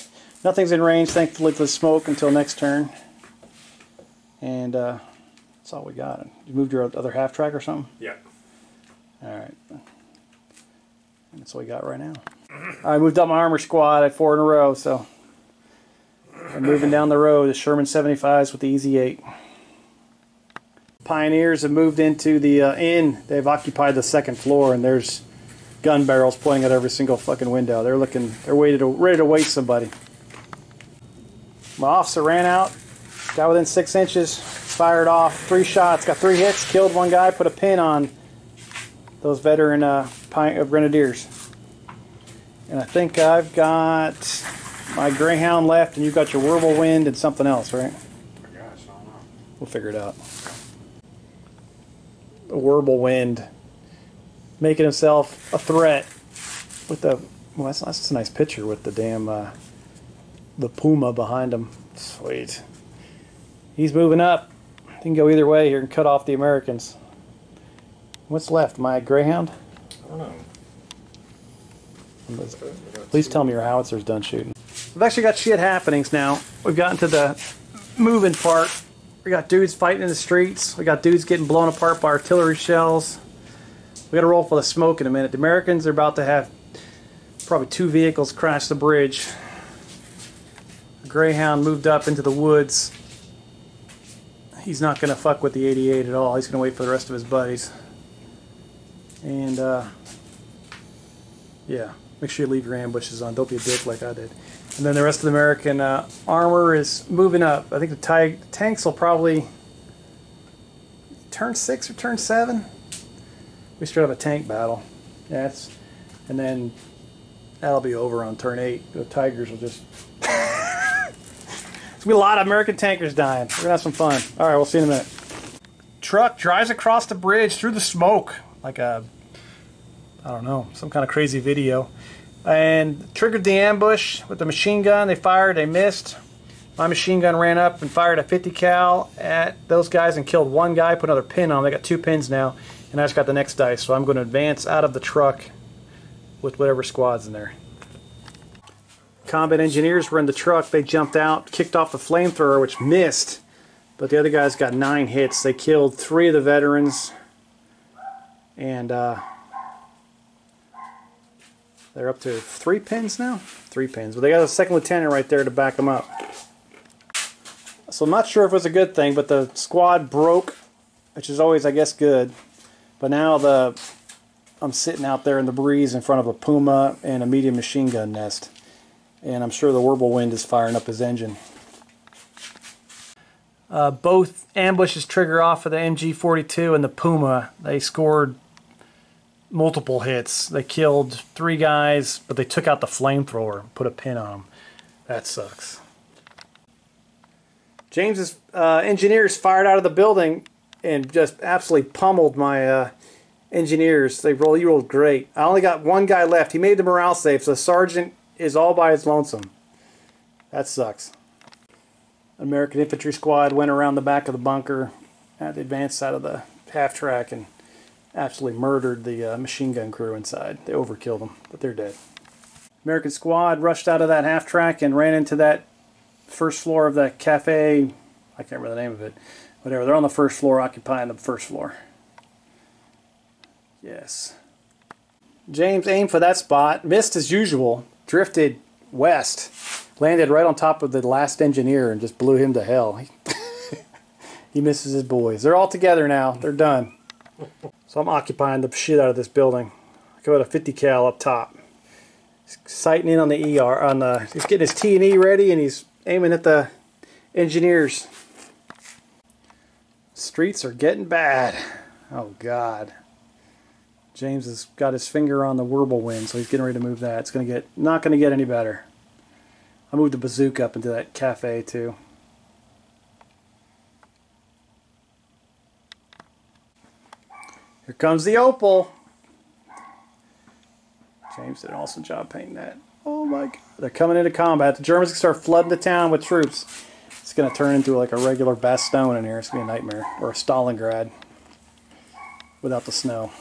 Nothing's in range, thankfully, for the smoke until next turn. And that's all we got. You moved your other half track or something? Yeah. Alright. That's all we got right now. I moved up my armor squad. I had 4 in a row, so I'm moving down the road. The Sherman 75s with the Easy 8. Pioneers have moved into the inn. They've occupied the 2nd floor, and there's gun barrels pointing at every single fucking window. They're ready to wait somebody. My officer ran out, got within 6 inches, fired off 3 shots, got 3 hits, killed 1 guy, put a pin on those veteran grenadiers. And I think I've got my Greyhound left, and you've got your Whirlwind and something else, right? Gosh, I don't know. We'll figure it out. The Whirlwind making himself a threat with the... Well, that's a nice picture with the damn... the Puma behind him. Sweet. He's moving up. He can go either way here and cut off the Americans. What's left? My Greyhound? I don't know. Please tell me your howitzer's done shooting. We've actually got shit happenings now. We've gotten to the moving part. We got dudes fighting in the streets. We got dudes getting blown apart by artillery shells. We got to roll for the smoke in a minute. The Americans are about to have probably 2 vehicles crash the bridge. The Greyhound moved up into the woods. He's not going to fuck with the 88 at all. He's going to wait for the rest of his buddies. And, yeah, make sure you leave your ambushes on. Don't be a dick like I did. And then the rest of the American armor is moving up. I think the tanks will probably turn 6 or turn 7. We should have a tank battle. Yeah, and then that'll be over on turn 8. The Tigers will just... There's going to be a lot of American tankers dying. We're going to have some fun. Alright, we'll see you in a minute. Truck drives across the bridge through the smoke. Like a... I don't know, some kind of crazy video. And triggered the ambush with the machine gun. They fired, they missed. My machine gun ran up and fired a 50 cal at those guys and killed 1 guy, put another pin on. They got 2 pins now. And I just got the next dice, so I'm going to advance out of the truck with whatever squad's in there. Combat engineers were in the truck. They jumped out, kicked off the flamethrower, which missed. But the other guys got 9 hits. They killed 3 of the veterans. And they're up to 3 pins now? 3 pins. But they got a 2nd lieutenant right there to back them up. So I'm not sure if it was a good thing, but the squad broke, which is always, I guess, good. But now I'm sitting out there in the breeze in front of a Puma and a medium machine gun nest. And I'm sure the Whirlwind is firing up his engine. Both ambushes trigger off of the MG42 and the Puma. They scored multiple hits. They killed 3 guys, but they took out the flamethrower and put a pin on them. That sucks. James's engineers fired out of the building and just absolutely pummeled my engineers. You rolled great. I only got 1 guy left. He made the morale save, so the sergeant is all by his lonesome. That sucks. American Infantry Squad went around the back of the bunker at the advanced side of the half track and absolutely murdered the machine gun crew inside. They overkilled them, but they're dead. American Squad rushed out of that half track and ran into that first floor of that cafe. I can't remember the name of it. Whatever. They're on the first floor, occupying the first floor. Yes. James aimed for that spot. Missed as usual. Drifted west. Landed right on top of the last engineer and just blew him to hell. He misses his boys. They're all together now. They're done. So I'm occupying the shit out of this building. I got a 50 cal up top. He's sighting in on the ER. He's getting his T&E ready and he's aiming at the engineers. Streets are getting bad. Oh God. James has got his finger on the Whirlwind, so he's getting ready to move that. It's not going to get any better. I moved the bazooka up into that cafe too. Here comes the Opal. James did an awesome job painting that. Oh my god. They're coming into combat. The Germans can start flooding the town with troops. It's going to turn into like a regular Bastogne in here. It's going to be a nightmare. Or a Stalingrad. Without the snow.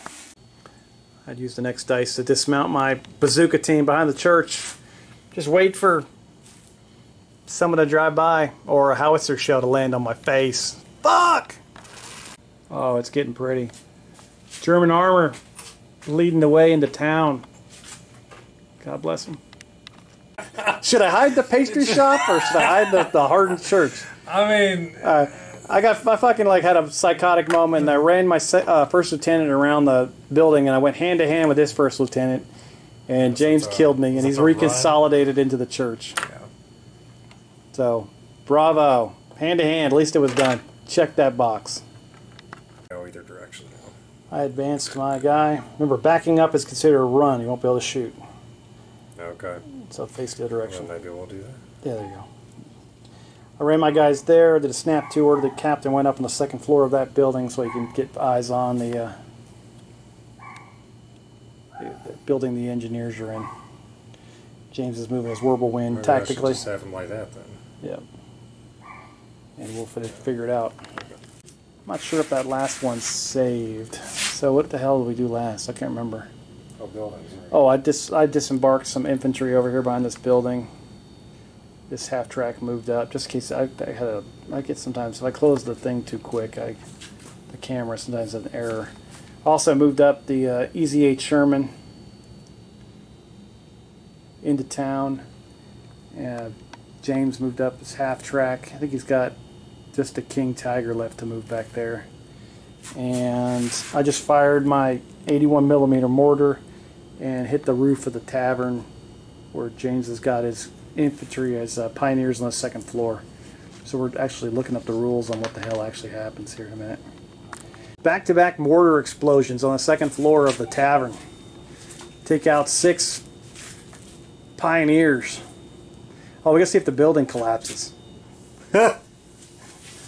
I'd use the next dice to dismount my bazooka team behind the church. Just wait for someone to drive by. Or a howitzer shell to land on my face. Fuck! Oh, it's getting pretty. German armor leading the way into town. God bless them. Should I hide the pastry shop or should I hide the hardened church? I mean, I fucking like had a psychotic moment and I ran my first lieutenant around the building and I went hand to hand with his first lieutenant and James killed me and he's reconsolidated into the church. yeah. So, bravo. Hand to hand, at least it was done. Check that box. Go either direction now. I advanced my guy. Remember, backing up is considered a run. You won't be able to shoot. Okay. So face the other direction. Well, maybe we'll do that. Yeah, there you go. I ran my guys there, did a snap to order. The captain went up on the second floor of that building so he can get eyes on the building the engineers are in. James is moving his whirlwind Maybe tactically. I should just have him like that then. Yeah. And we'll figure it out. I'm not sure if that last one's saved. So what the hell did we do last? I can't remember. Oh, buildings. Right. Oh, I disembarked some infantry over here behind this building. This half track moved up just in case I get sometimes if I close the thing too quick, the camera sometimes has an error. Also moved up the Easy 8 Sherman into town. James moved up his half track. I think he's got just a King Tiger left to move back there. And I just fired my 81mm mortar and hit the roof of the tavern where James has got his infantry as pioneers on the second floor. So we're actually looking up the rules on what the hell actually happens here in a minute. Back-to-back mortar explosions on the second floor of the tavern. Take out 6 pioneers. Oh, we gotta see if the building collapses. I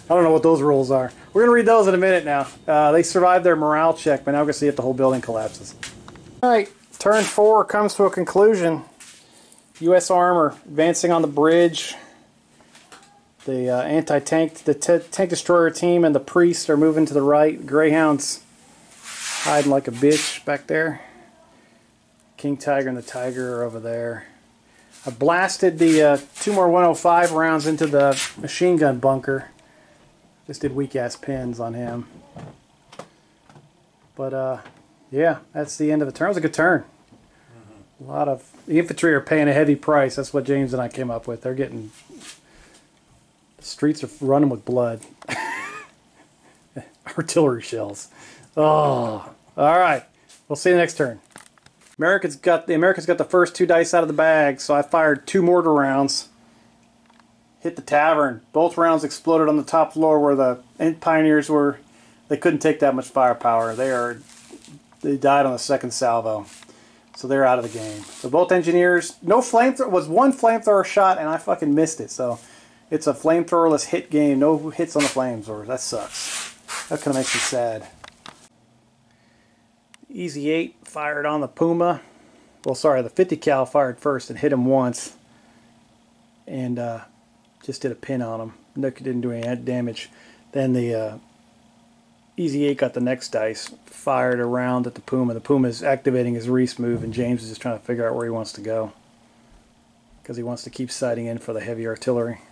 don't know what those rules are. We're gonna read those in a minute now. They survived their morale check, but now we're gonna see if the whole building collapses. Alright, turn 4 comes to a conclusion. U.S. armor advancing on the bridge. The anti-tank, the tank destroyer team and the priest are moving to the right. Greyhound's hiding like a bitch back there. King Tiger and the Tiger are over there. I blasted the 2 more 105 rounds into the machine gun bunker. Just did weak ass pins on him. But yeah, that's the end of the turn. It was a good turn. A lot of the infantry are paying a heavy price. That's what James and I came up with. They're getting, the streets are running with blood. Artillery shells. Oh, all right. We'll see you next turn. The Americans got the first 2 dice out of the bag, so I fired 2 mortar rounds. Hit the tavern. Both rounds exploded on the top floor where the pioneers were. They couldn't take that much firepower. They died on the second salvo. So they're out of the game. So both engineers, no flamethrower, was 1 flamethrower shot and I fucking missed it. So it's a flamethrowerless hit game. No hits on the flamethrowers. That sucks. That kind of makes me sad. Easy 8 fired on the Puma. Well, sorry, the 50 cal fired first and hit him once. And just did a pin on him. Didn't do any damage. Then the Easy 8 got the next dice, fired around at the Puma. The Puma is activating his Reese move, and James is just trying to figure out where he wants to go. Because he wants to keep sighting in for the heavy artillery.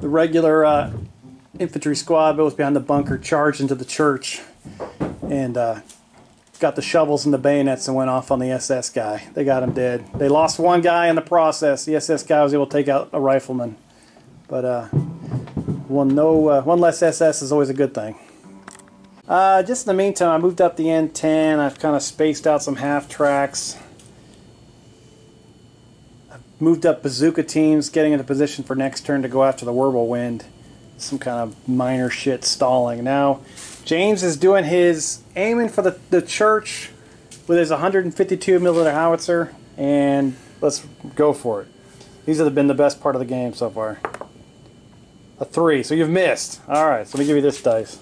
The regular infantry squad goes behind the bunker, charged into the church, and got the shovels and the bayonets and went off on the SS guy. They got him dead. They lost 1 guy in the process. The SS guy was able to take out a rifleman. But one less SS is always a good thing. Just in the meantime, I moved up the N10. I've kind of spaced out some half tracks. I've moved up bazooka teams, getting into position for next turn to go after the whirlwind. Some kind of minor shit stalling. Now, James is doing his aiming for the church with his 152mm howitzer, and let's go for it. These have been the best part of the game so far. A 3, so you've missed. Alright, so let me give you this dice.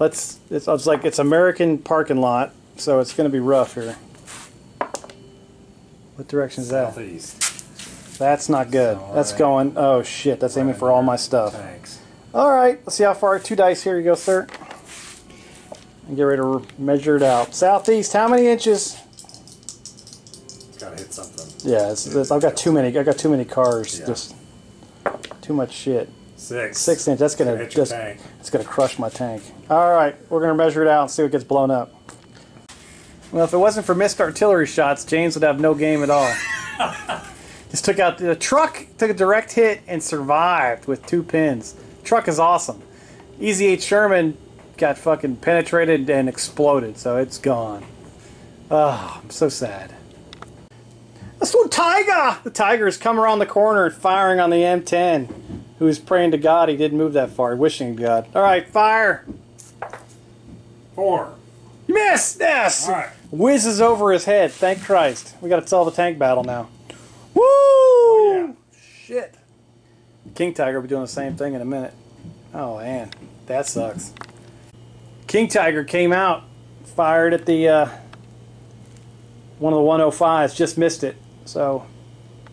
It's American parking lot, so it's going to be rough here. What direction is that? Southeast. That's not good. So, That's going... Oh, shit. That's aiming for all my stuff. Tanks. Alright, let's see how far. 2 dice. Here you go, sir. And get ready to measure it out. Southeast, how many inches? Gotta hit something. Yeah, I've got too many. I got too many cars. Yeah. Just too much shit. 6. 6 inches. That's gonna Hit your just. tank. It's gonna crush my tank. All right, we're gonna measure it out and see what gets blown up. Well, if it wasn't for missed artillery shots, James would have no game at all. Just took out the truck, took a direct hit, and survived with 2 pins. Truck is awesome. Easy 8 Sherman got fucking penetrated and exploded, so it's gone. Oh, I'm so sad. That's the Tiger! The Tiger has come around the corner and firing on the M10. Who was praying to God he didn't move that far, wishing to God. Alright, fire! 4. You missed! Yes! Alright. Whizzes over his head, thank Christ. We gotta solve the tank battle now. Woo! Oh, yeah. Shit. King Tiger will be doing the same thing in a minute. Oh, man. That sucks. King Tiger came out, fired at the, one of the 105s, just missed it. So,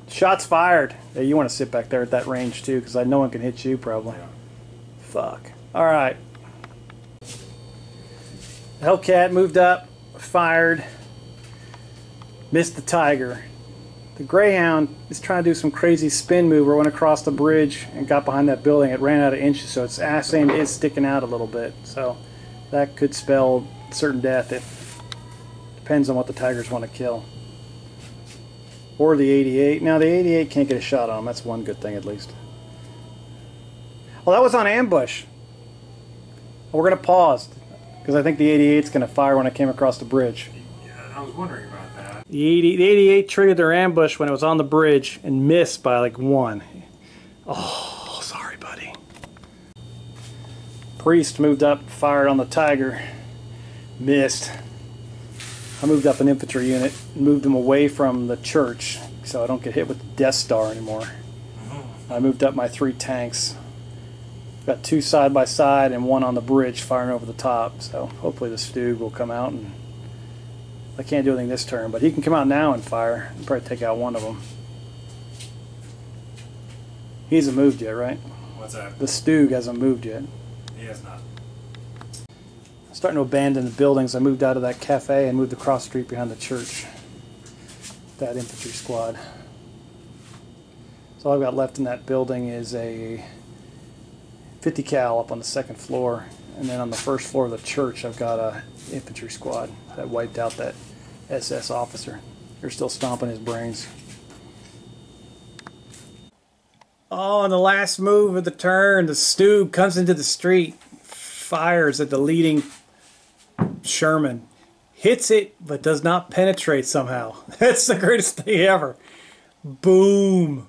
shots fired. Yeah, you want to sit back there at that range, too, because no one can hit you, probably. Yeah. Fuck. Alright. Hellcat moved up, fired, missed the Tiger. The Greyhound is trying to do some crazy spin move where it went across the bridge and got behind that building. It ran out of inches, so its ass end is sticking out a little bit. So that could spell certain death. It depends on what the Tigers want to kill. Or the 88. Now the 88 can't get a shot on him. That's one good thing at least. Well, that was on ambush. We're going to pause because I think the 88's going to fire when I came across the bridge. Yeah, I was wondering about that. The 88 triggered their ambush when it was on the bridge and missed by like 1. Oh, sorry, buddy. Priest moved up, fired on the Tiger, missed. I moved up an infantry unit, moved them away from the church so I don't get hit with the Death Star anymore. I moved up my 3 tanks. Got 2 side by side and 1 on the bridge firing over the top. So hopefully the Stug will come out, and I can't do anything this turn, but he can come out now and fire. I'll probably take out 1 of them. He hasn't moved yet, right? What's that? The Stug hasn't moved yet. He has not. I'm starting to abandon the buildings. I moved out of that cafe and moved across the street behind the church. That infantry squad. So all I've got left in that building is a 50 cal up on the 2nd floor, and then on the 1st floor of the church I've got a infantry squad that wiped out that SS officer. They're still stomping his brains. Oh, and the last move of the turn, the Stug comes into the street, fires at the leading Sherman, hits it but does not penetrate somehow. That's the greatest thing ever. Boom.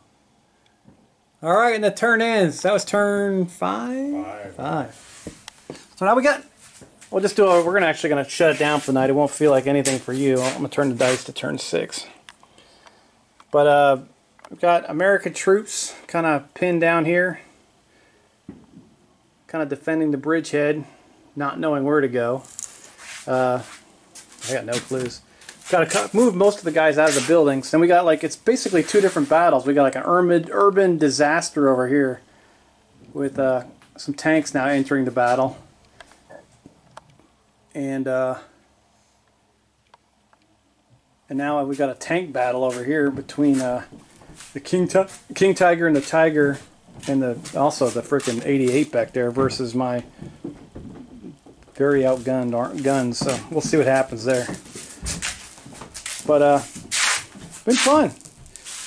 All right, and the turn ends. That was turn 5? 5. So now we got, we'll just do a, we're actually going to shut it down for the night. It won't feel like anything for you. I'm going to turn the dice to turn 6. But we've got American troops kind of pinned down here, kind of defending the bridgehead, not knowing where to go. I got no clues. Got to move most of the guys out of the buildings. Then we got like, it's basically 2 different battles. We got like an urban disaster over here with some tanks now entering the battle. And now we got a tank battle over here between the King Tiger and the Tiger, and also the frickin' 88 back there versus my very outgunned guns. So we'll see what happens there. But been fun.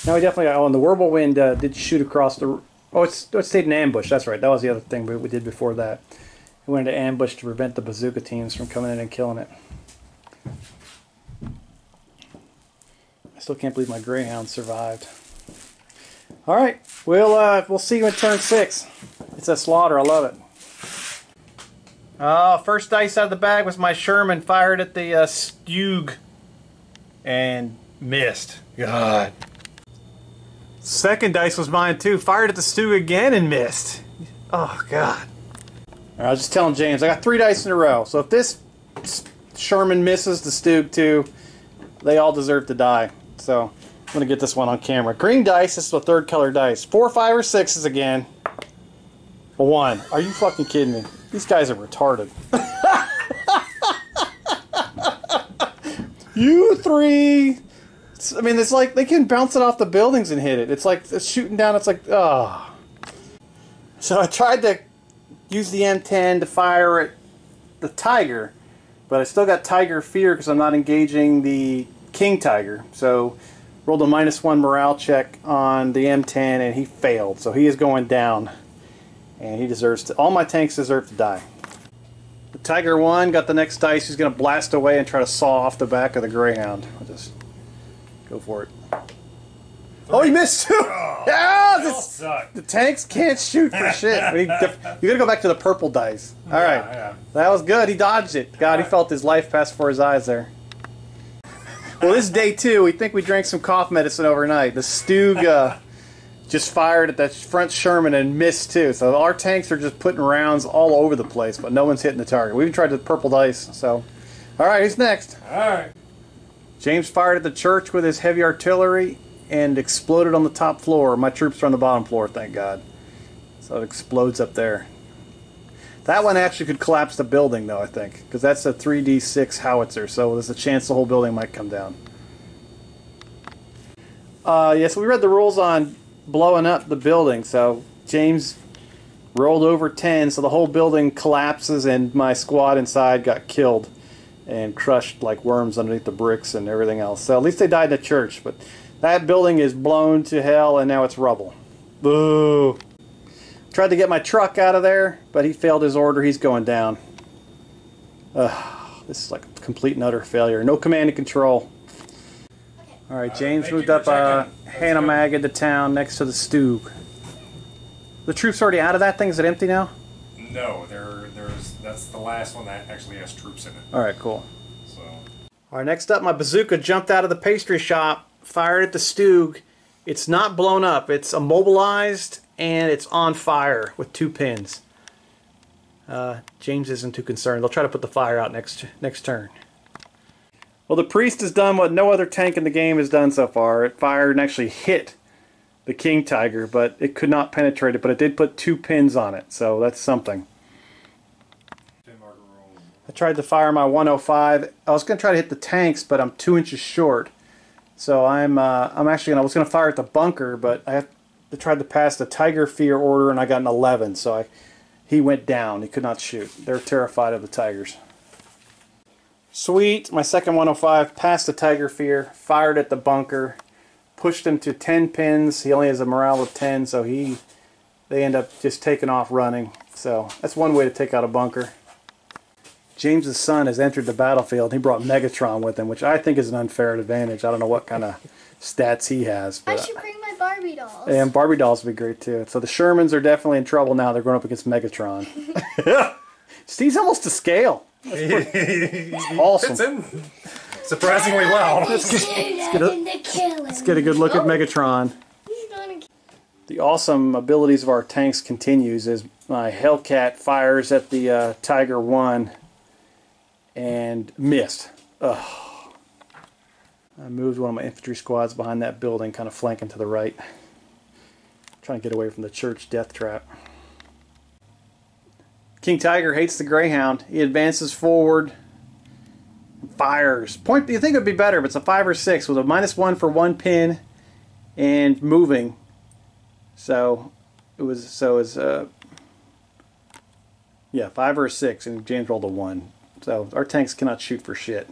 Now we definitely got, oh, and the Whirlwind did shoot across the, oh, it stayed in ambush. That's right. That was the other thing we did before that. We went into ambush to prevent the bazooka teams from coming in and killing it. I still can't believe my Greyhound survived. All right, we'll see you in turn 6. It's a slaughter. I love it. Oh, first dice out of the bag was my Sherman, fired at the Stug and missed. God. Second dice was mine too. Fired at the Stug again and missed. Oh God. All right, I was just telling James, I got 3 dice in a row. So if this Sherman misses the Stug too, they all deserve to die. So going to get this one on camera. Green dice. This is the third color dice. 4, 5, or 6s again. A 1. Are you fucking kidding me? These guys are retarded. You 3. I mean, it's like they can bounce it off the buildings and hit it. It's like it's shooting down. It's like, oh. So I tried to use the M10 to fire at the Tiger, but I still got Tiger fear because I'm not engaging the King Tiger. So rolled a -1 morale check on the M10 and he failed. So he is going down, and he deserves to. All my tanks deserve to die. The Tiger 1 got the next dice. He's going to blast away and try to saw off the back of the Greyhound. I'll just go for it. Oh, he missed too! Oh, Yeah! The tanks can't shoot for shit. You gotta go back to the purple dice. Alright. Yeah. That was good. He dodged it. God, he felt his life pass before his eyes there. Well, this is day 2. We think we drank some cough medicine overnight. The Stug just fired at that front Sherman and missed too. So our tanks are just putting rounds all over the place, but no one's hitting the target. We even tried the purple dice. So, alright, who's next? Alright. James fired at the church with his heavy artillery and exploded on the top floor. My troops are on the bottom floor, thank God. So it explodes up there. That one actually could collapse the building, though, I think, because that's a 3D6 howitzer, so there's a chance the whole building might come down. Yeah, so we read the rules on blowing up the building, so James rolled over 10, so the whole building collapses, and my squad inside got killed and crushed like worms underneath the bricks and everything else. So at least they died in the church, but that building is blown to hell and now it's rubble. Boo! Tried to get my truck out of there, but he failed his order. He's going down. This is like a complete and utter failure. No command and control. Alright, James moved up Hanamag into town next to the Stug. The troops already out of that thing? Is it empty now? No, that's the last one that actually has troops in it. Alright, cool. So. Alright, next up, my bazooka jumped out of the pastry shop, fired at the Stug. It's not blown up. It's immobilized and it's on fire with 2 pins. James isn't too concerned. They'll try to put the fire out next turn. Well, the priest has done what no other tank in the game has done so far. It fired and actually hit the King Tiger, but it could not penetrate it, but it did put 2 pins on it, so that's something. I tried to fire my 105. I was going to try to hit the tanks, but I'm 2 inches short. So I was going to fire at the bunker, but I tried to pass the Tiger Fear order, and I got an 11. So he went down. He could not shoot. They're terrified of the Tigers. Sweet. My second 105 passed the Tiger Fear, fired at the bunker, pushed him to 10 pins. He only has a morale of 10, so they end up just taking off running. So that's one way to take out a bunker. James's son has entered the battlefield. He brought Megatron with him, which I think is an unfair advantage. I don't know what kind of stats he has. But I should bring my Barbie dolls. And Barbie dolls would be great too. So the Shermans are definitely in trouble now. They're going up against Megatron. Steve's almost to scale. That's awesome. Fits in surprisingly well. Let's get a good look at Megatron. The awesome abilities of our tanks continues as my Hellcat fires at the Tiger 1 and missed. Ugh. I moved one of my infantry squads behind that building, kind of flanking to the right. Trying to get away from the church death trap. King Tiger hates the Greyhound. He advances forward, fires. Point. You think it would be better if it's a 5 or 6 with a -1 for 1 pin and moving. So it was yeah, 5 or 6, and James rolled a 1. So our tanks cannot shoot for shit.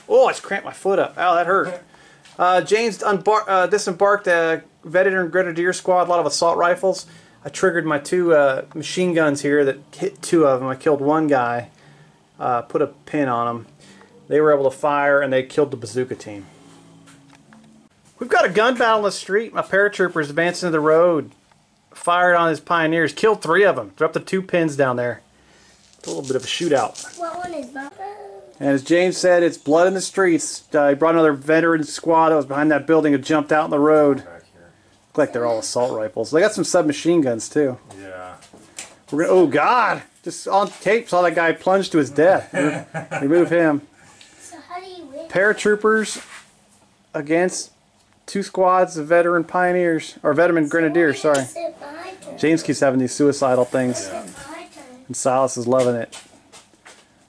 Oh, I just cramped my foot up. Ow, that hurt. James disembarked a veteran grenadier squad, a lot of assault rifles. I triggered my 2 machine guns here that hit 2 of them. I killed 1 guy, put a pin on him. They were able to fire, and they killed the bazooka team. We've got a gun battle in the street. My paratroopers advancing to the road, fired on his pioneers, killed 3 of them. Dropped the 2 pins down there. It's a little bit of a shootout. What one is that? And as James said, it's blood in the streets. He brought another veteran squad that was behind that building and jumped out in the road. Look like they're all assault rifles. They got some submachine guns too. Yeah. Oh God! Just on tape, saw that guy plunge to his death. Remove him. So how do you win? Paratroopers against 2 squads of veteran pioneers, or veteran grenadiers, sorry. James keeps having these suicidal things. Yeah. And Silas is loving it.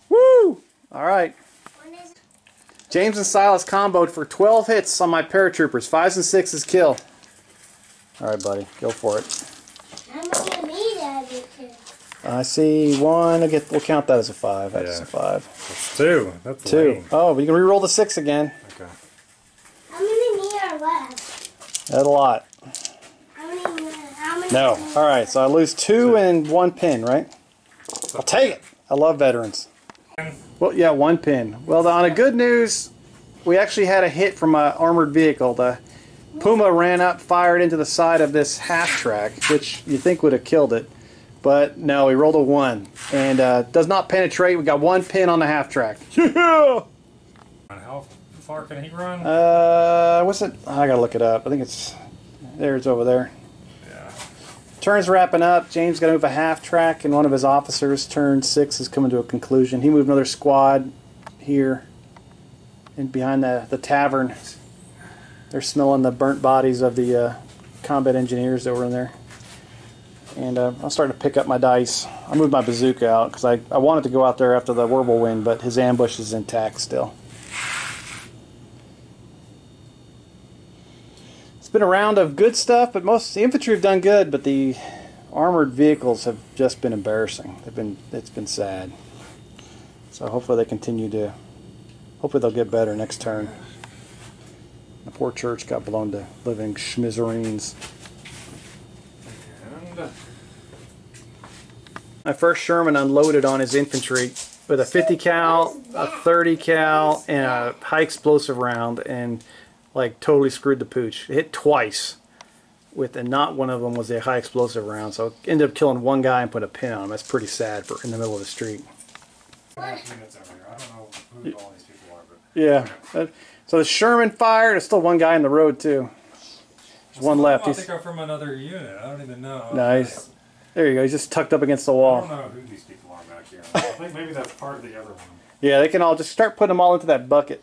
Woo! Alright. James and Silas comboed for 12 hits on my paratroopers. 5s and 6s kill. Alright, buddy. Go for it. I see 1. We'll count that as a 5. That's a 5. That's 2. That's 2. lame. Oh, but you can re-roll the 6 again. Okay. How many meat are left? That's a lot. How many? No. Alright, so I lose 2 and 1 pin, right? I'll take it. I love veterans. Well, yeah, 1 pin. Well, on a good news, we actually had a hit from an armored vehicle. The Puma ran up, fired into the side of this half-track, which you think would have killed it. But no, he rolled a 1. And does not penetrate. We got 1 pin on the half-track. Yeah! How far can he run? What's it? I gotta look it up. I think it's... It's over there. Yeah. Turn's wrapping up. James got to move a half-track, and one of his officers, turn 6, is coming to a conclusion. He moved another squad here and behind the tavern. They're smelling the burnt bodies of the combat engineers that were in there. And I'm starting to pick up my dice. I moved my bazooka out because I wanted to go out there after the whirlwind, but his ambush is intact still. It's been a round of good stuff, but most the infantry have done good, but the armored vehicles have just been embarrassing. It's been sad. So hopefully they continue to. Hopefully they'll get better next turn. The poor church got blown to living schmizzerines. And My first Sherman unloaded on his infantry with a 50 cal, a 30 cal, and a high explosive round, and like totally screwed the pooch. It hit twice, and not one of them was a high explosive round. So it ended up killing 1 guy and put a pin on him. That's pretty sad for in the middle of the street. I don't know who all these people are, but Yeah. So the Sherman fired. There's still 1 guy in the road too. There's 1 left. I think I'm from another unit. I don't even know. Nice. There you go. He's just tucked up against the I wall. don't know who these people are back here. I think maybe that's part of the other one. Yeah, they can all just start putting them all into that bucket.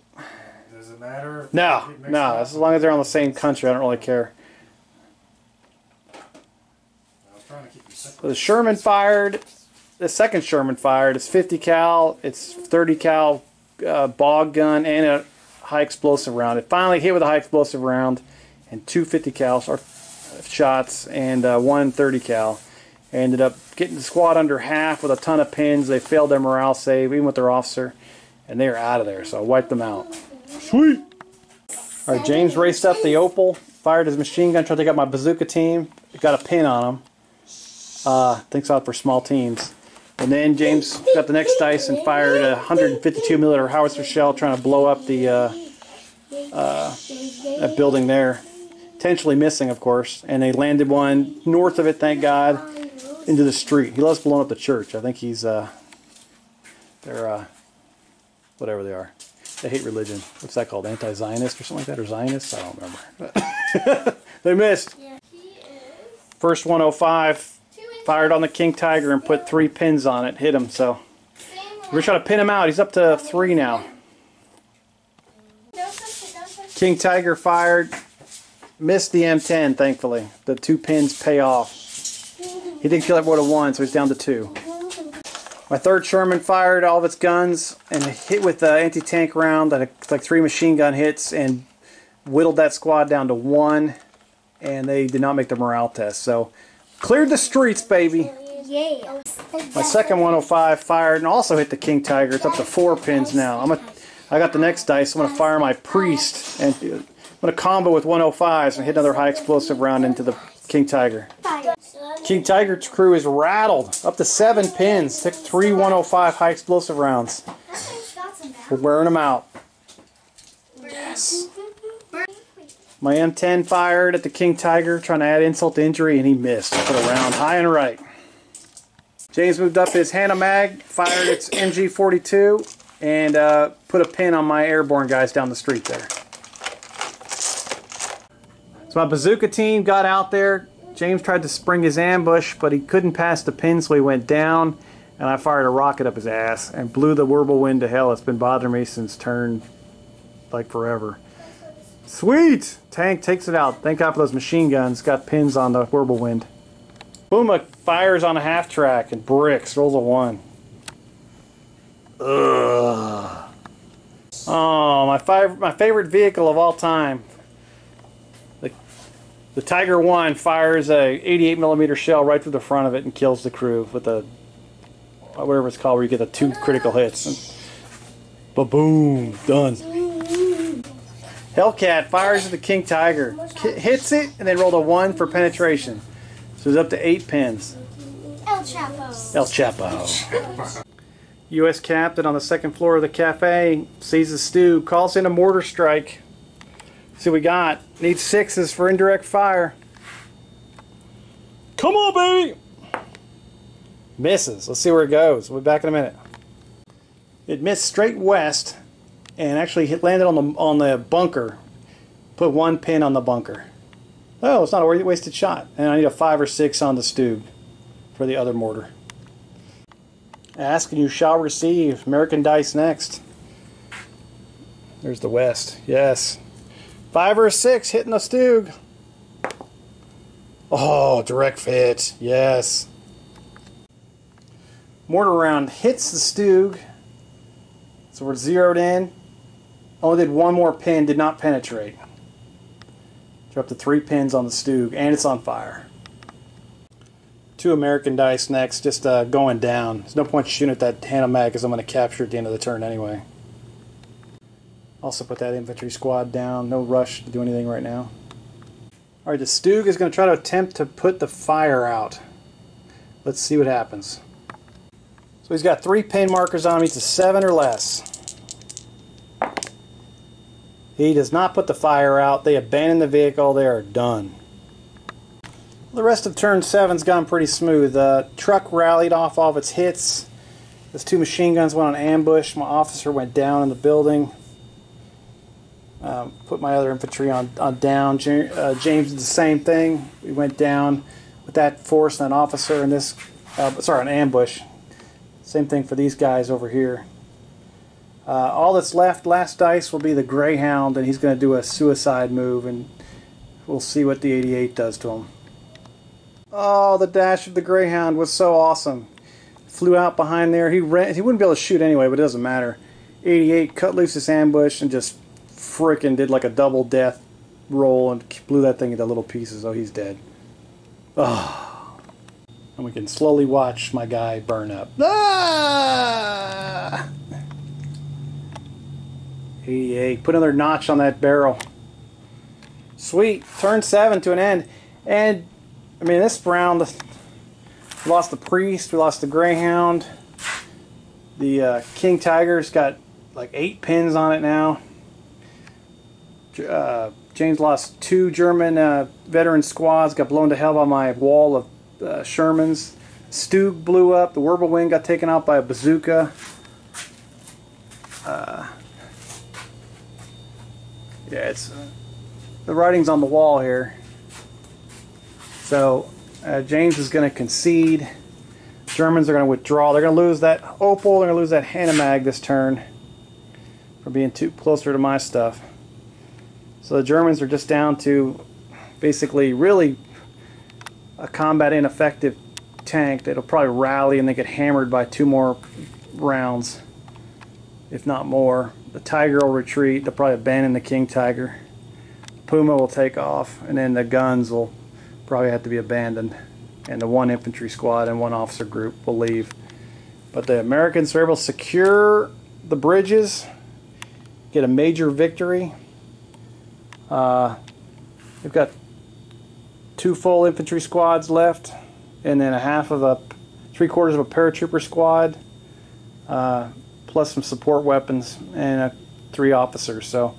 Does it matter? If No, they keep mixing no. up? As long as they're on the same country, I don't really care. I was trying to keep you separate. So the Sherman fired. The second Sherman fired. It's 50 cal. It's 30 cal bog gun and a high explosive round. It finally hit with a high explosive round and 2 50 cal shots and 1 30 cal. Ended up getting the squad under half with a ton of pins. They failed their morale save, even with their officer, and they are out of there. So I wiped them out. Sweet. All right, James raced up the Opal, fired his machine gun, tried to take out my bazooka team. Got a pin on him. Thanks out for small teams. And then James got the next dice and fired a 152 millimeter howitzer shell, trying to blow up the that building there. Intentionally missing, of course. And they landed one north of it, thank God, into the street. He loves blowing up the church. I think he's they're whatever they are. They hate religion. What's that called? Anti-Zionist or something like that? Or Zionists? I don't remember. They missed. First 105 fired on the King Tiger and put 3 pins on it. Hit him. So we're trying to pin him out. He's up to 3 now. King Tiger fired. Missed the M10, thankfully. The 2 pins pay off. He didn't kill it more than 1, so he's down to 2. My third Sherman fired all of its guns and hit with the anti-tank round. Like 3 machine gun hits and whittled that squad down to 1. And they did not make the morale test. So cleared the streets, baby. Yeah. My second 105 fired and also hit the King Tiger. It's up to 4 pins now. I got the next dice. I'm going to fire my priest and I'm going to combo with 105s and hit another high explosive round into the King Tiger. King Tiger's crew is rattled. Up to 7 pins. Took 3 105 high explosive rounds. We're wearing them out. Yes. My M10 fired at the King Tiger, trying to add insult to injury, and he missed. Put a round high and right. James moved up his Hannah Mag, fired its MG42, and put a pin on my airborne guys down the street there. So my bazooka team got out there. James tried to spring his ambush, but he couldn't pass the pin, so he went down, and I fired a rocket up his ass and blew the whirlwind to hell. It's been bothering me since turn, like, forever. Sweet! Tank takes it out. Thank God for those machine guns. Got pins on the whirlwind. Puma fires on a half track and bricks. Rolls a 1. Ugh. Oh, my favorite vehicle of all time. The Tiger 1 fires a 88mm shell right through the front of it and kills the crew with a whatever it's called, where you get the 2 critical hits. Ba-boom! Done. Hellcat fires at the King Tiger, hits it, and then rolled a 1 for penetration. So it's up to 8 pins. El Chapo. El Chapo. U.S. captain on the 2nd floor of the cafe sees the stew, calls in a mortar strike. See what we got. Needs 6s for indirect fire. Come on, baby! Misses. Let's see where it goes. We'll be back in a minute. It missed straight west and actually landed on the bunker. Put 1 pin on the bunker. Oh, it's not a wasted shot. And I need a 5 or 6 on the Stug for the other mortar. Ask and you shall receive. American dice next. There's the west. Yes. 5 or 6 hitting the Stug. Oh, direct fit. Yes. Mortar round hits the Stug. So we're zeroed in. Only did 1 more pin, did not penetrate. We're up to 3 pins on the Stug, and it's on fire. 2 American dice next, just going down. There's no point shooting at that hand of mag because I'm going to capture at the end of the turn anyway. Also put that infantry squad down. No rush to do anything right now. Alright, the Stug is going to try to attempt to put the fire out. Let's see what happens. So he's got 3 pin markers on him. He's a 7 or less. He does not put the fire out. They abandon the vehicle. They are done. The rest of turn 7's gone pretty smooth. The truck rallied off all of its hits. Those 2 machine guns went on ambush. My officer went down in the building. Put my other infantry on down. James did the same thing. We went down with that force and an officer in this, an ambush. Same thing for these guys over here. All that's left, last dice, will be the Greyhound, and he's going to do a suicide move, and we'll see what the 88 does to him. Oh, the dash of the Greyhound was so awesome. Flew out behind there. He wouldn't be able to shoot anyway, but it doesn't matter. 88 cut loose this ambush and just frickin' did like a double death roll and blew that thing into little pieces. Oh, he's dead. Oh. And we can slowly watch my guy burn up. Ah! 88. Put another notch on that barrel. Sweet. Turn 7 to an end. And, I mean, this round, we lost the Priest, we lost the Greyhound. The King Tiger's got like 8 pins on it now. James lost 2 German veteran squads, got blown to hell by my wall of Shermans. Stug blew up. The Whirlwind got taken out by a bazooka. Yeah, it's the writing's on the wall here. So James is going to concede. Germans are going to withdraw. They're going to lose that Opal. They're going to lose that Hanomag this turn for being too closer to my stuff. So the Germans are just down to basically really a combat ineffective tank that'll probably rally and they get hammered by 2 more rounds, if not more. The Tiger will retreat. They'll probably abandon the King Tiger. Puma will take off, and then the guns will probably have to be abandoned. And the 1 infantry squad and 1 officer group will leave. But the Americans are able to secure the bridges, get a major victory. We've got 2 full infantry squads left, and then 3/4 of a paratrooper squad, plus some support weapons and 3 officers. So,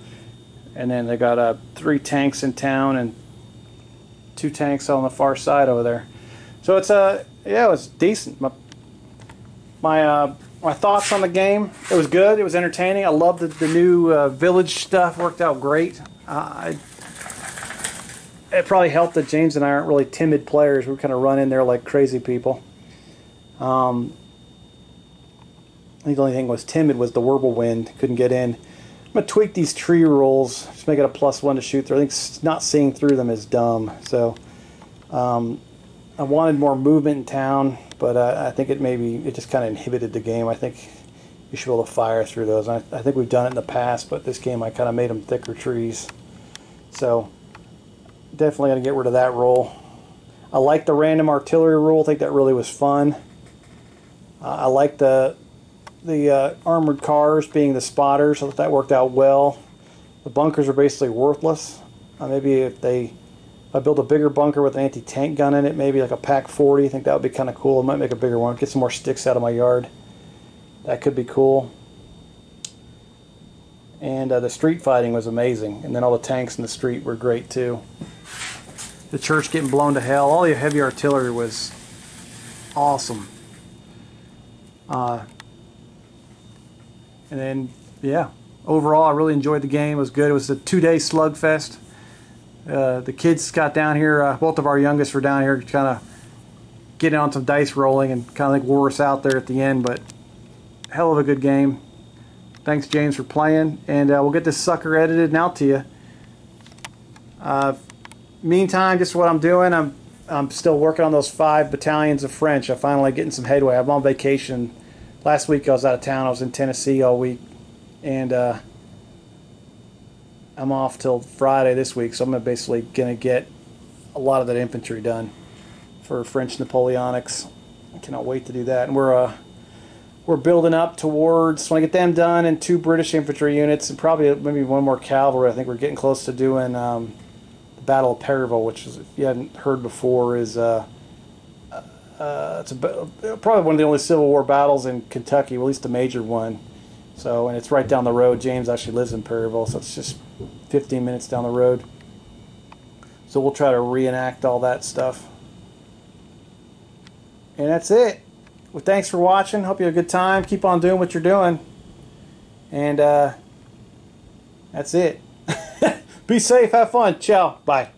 and then they got 3 tanks in town and 2 tanks on the far side over there. So it's yeah, it was decent. My thoughts on the game: it was good. It was entertaining. I loved the new village stuff. Worked out great. It probably helped that James and I aren't really timid players. We kind of run in there like crazy people. I think the only thing was timid was the Whirlwind. Couldn't get in. I'm going to tweak these tree rules, just make it a +1 to shoot through. I think not seeing through them is dumb. So I wanted more movement in town, but I think it just kind of inhibited the game. I think you should be able to fire through those. I think we've done it in the past, but this game I kind of made them thicker trees. So definitely going to get rid of that rule. I like the random artillery rule. I think that really was fun. I like the armored cars being the spotters. I thought that worked out well. The bunkers are basically worthless. Maybe if I build a bigger bunker with an anti-tank gun in it, maybe like a Pack 40, I think that would be kind of cool. I might make a bigger one, get some more sticks out of my yard. That could be cool. And the street fighting was amazing. And then all the tanks in the street were great too. The church getting blown to hell. All the heavy artillery was awesome. And then, yeah, overall I really enjoyed the game. It was good. It was a 2-day slugfest. The kids got down here, both of our youngest were down here kind of getting on some dice rolling and kind of like wore us out there at the end, but hell of a good game. Thanks, James, for playing, and we'll get this sucker edited and out to you. Meantime, just what I'm doing, I'm still working on those 5 battalions of French. I'm finally getting some headway. I'm on vacation. Last week I was out of town. I was in Tennessee all week, and I'm off till Friday this week, so I'm basically going to get a lot of that infantry done for French Napoleonics. I cannot wait to do that. And we're building up towards, when I get them done, and 2 British infantry units and probably maybe 1 more cavalry. I think we're getting close to doing the Battle of Perryville, which is, if you hadn't heard before, is it's probably one of the only Civil War battles in Kentucky, well, at least the major one. So, and it's right down the road. James actually lives in Perryville, so it's just 15 minutes down the road. So we'll try to reenact all that stuff. And that's it. Well, thanks for watching. Hope you had a good time. Keep on doing what you're doing. And that's it. Be safe. Have fun. Ciao. Bye.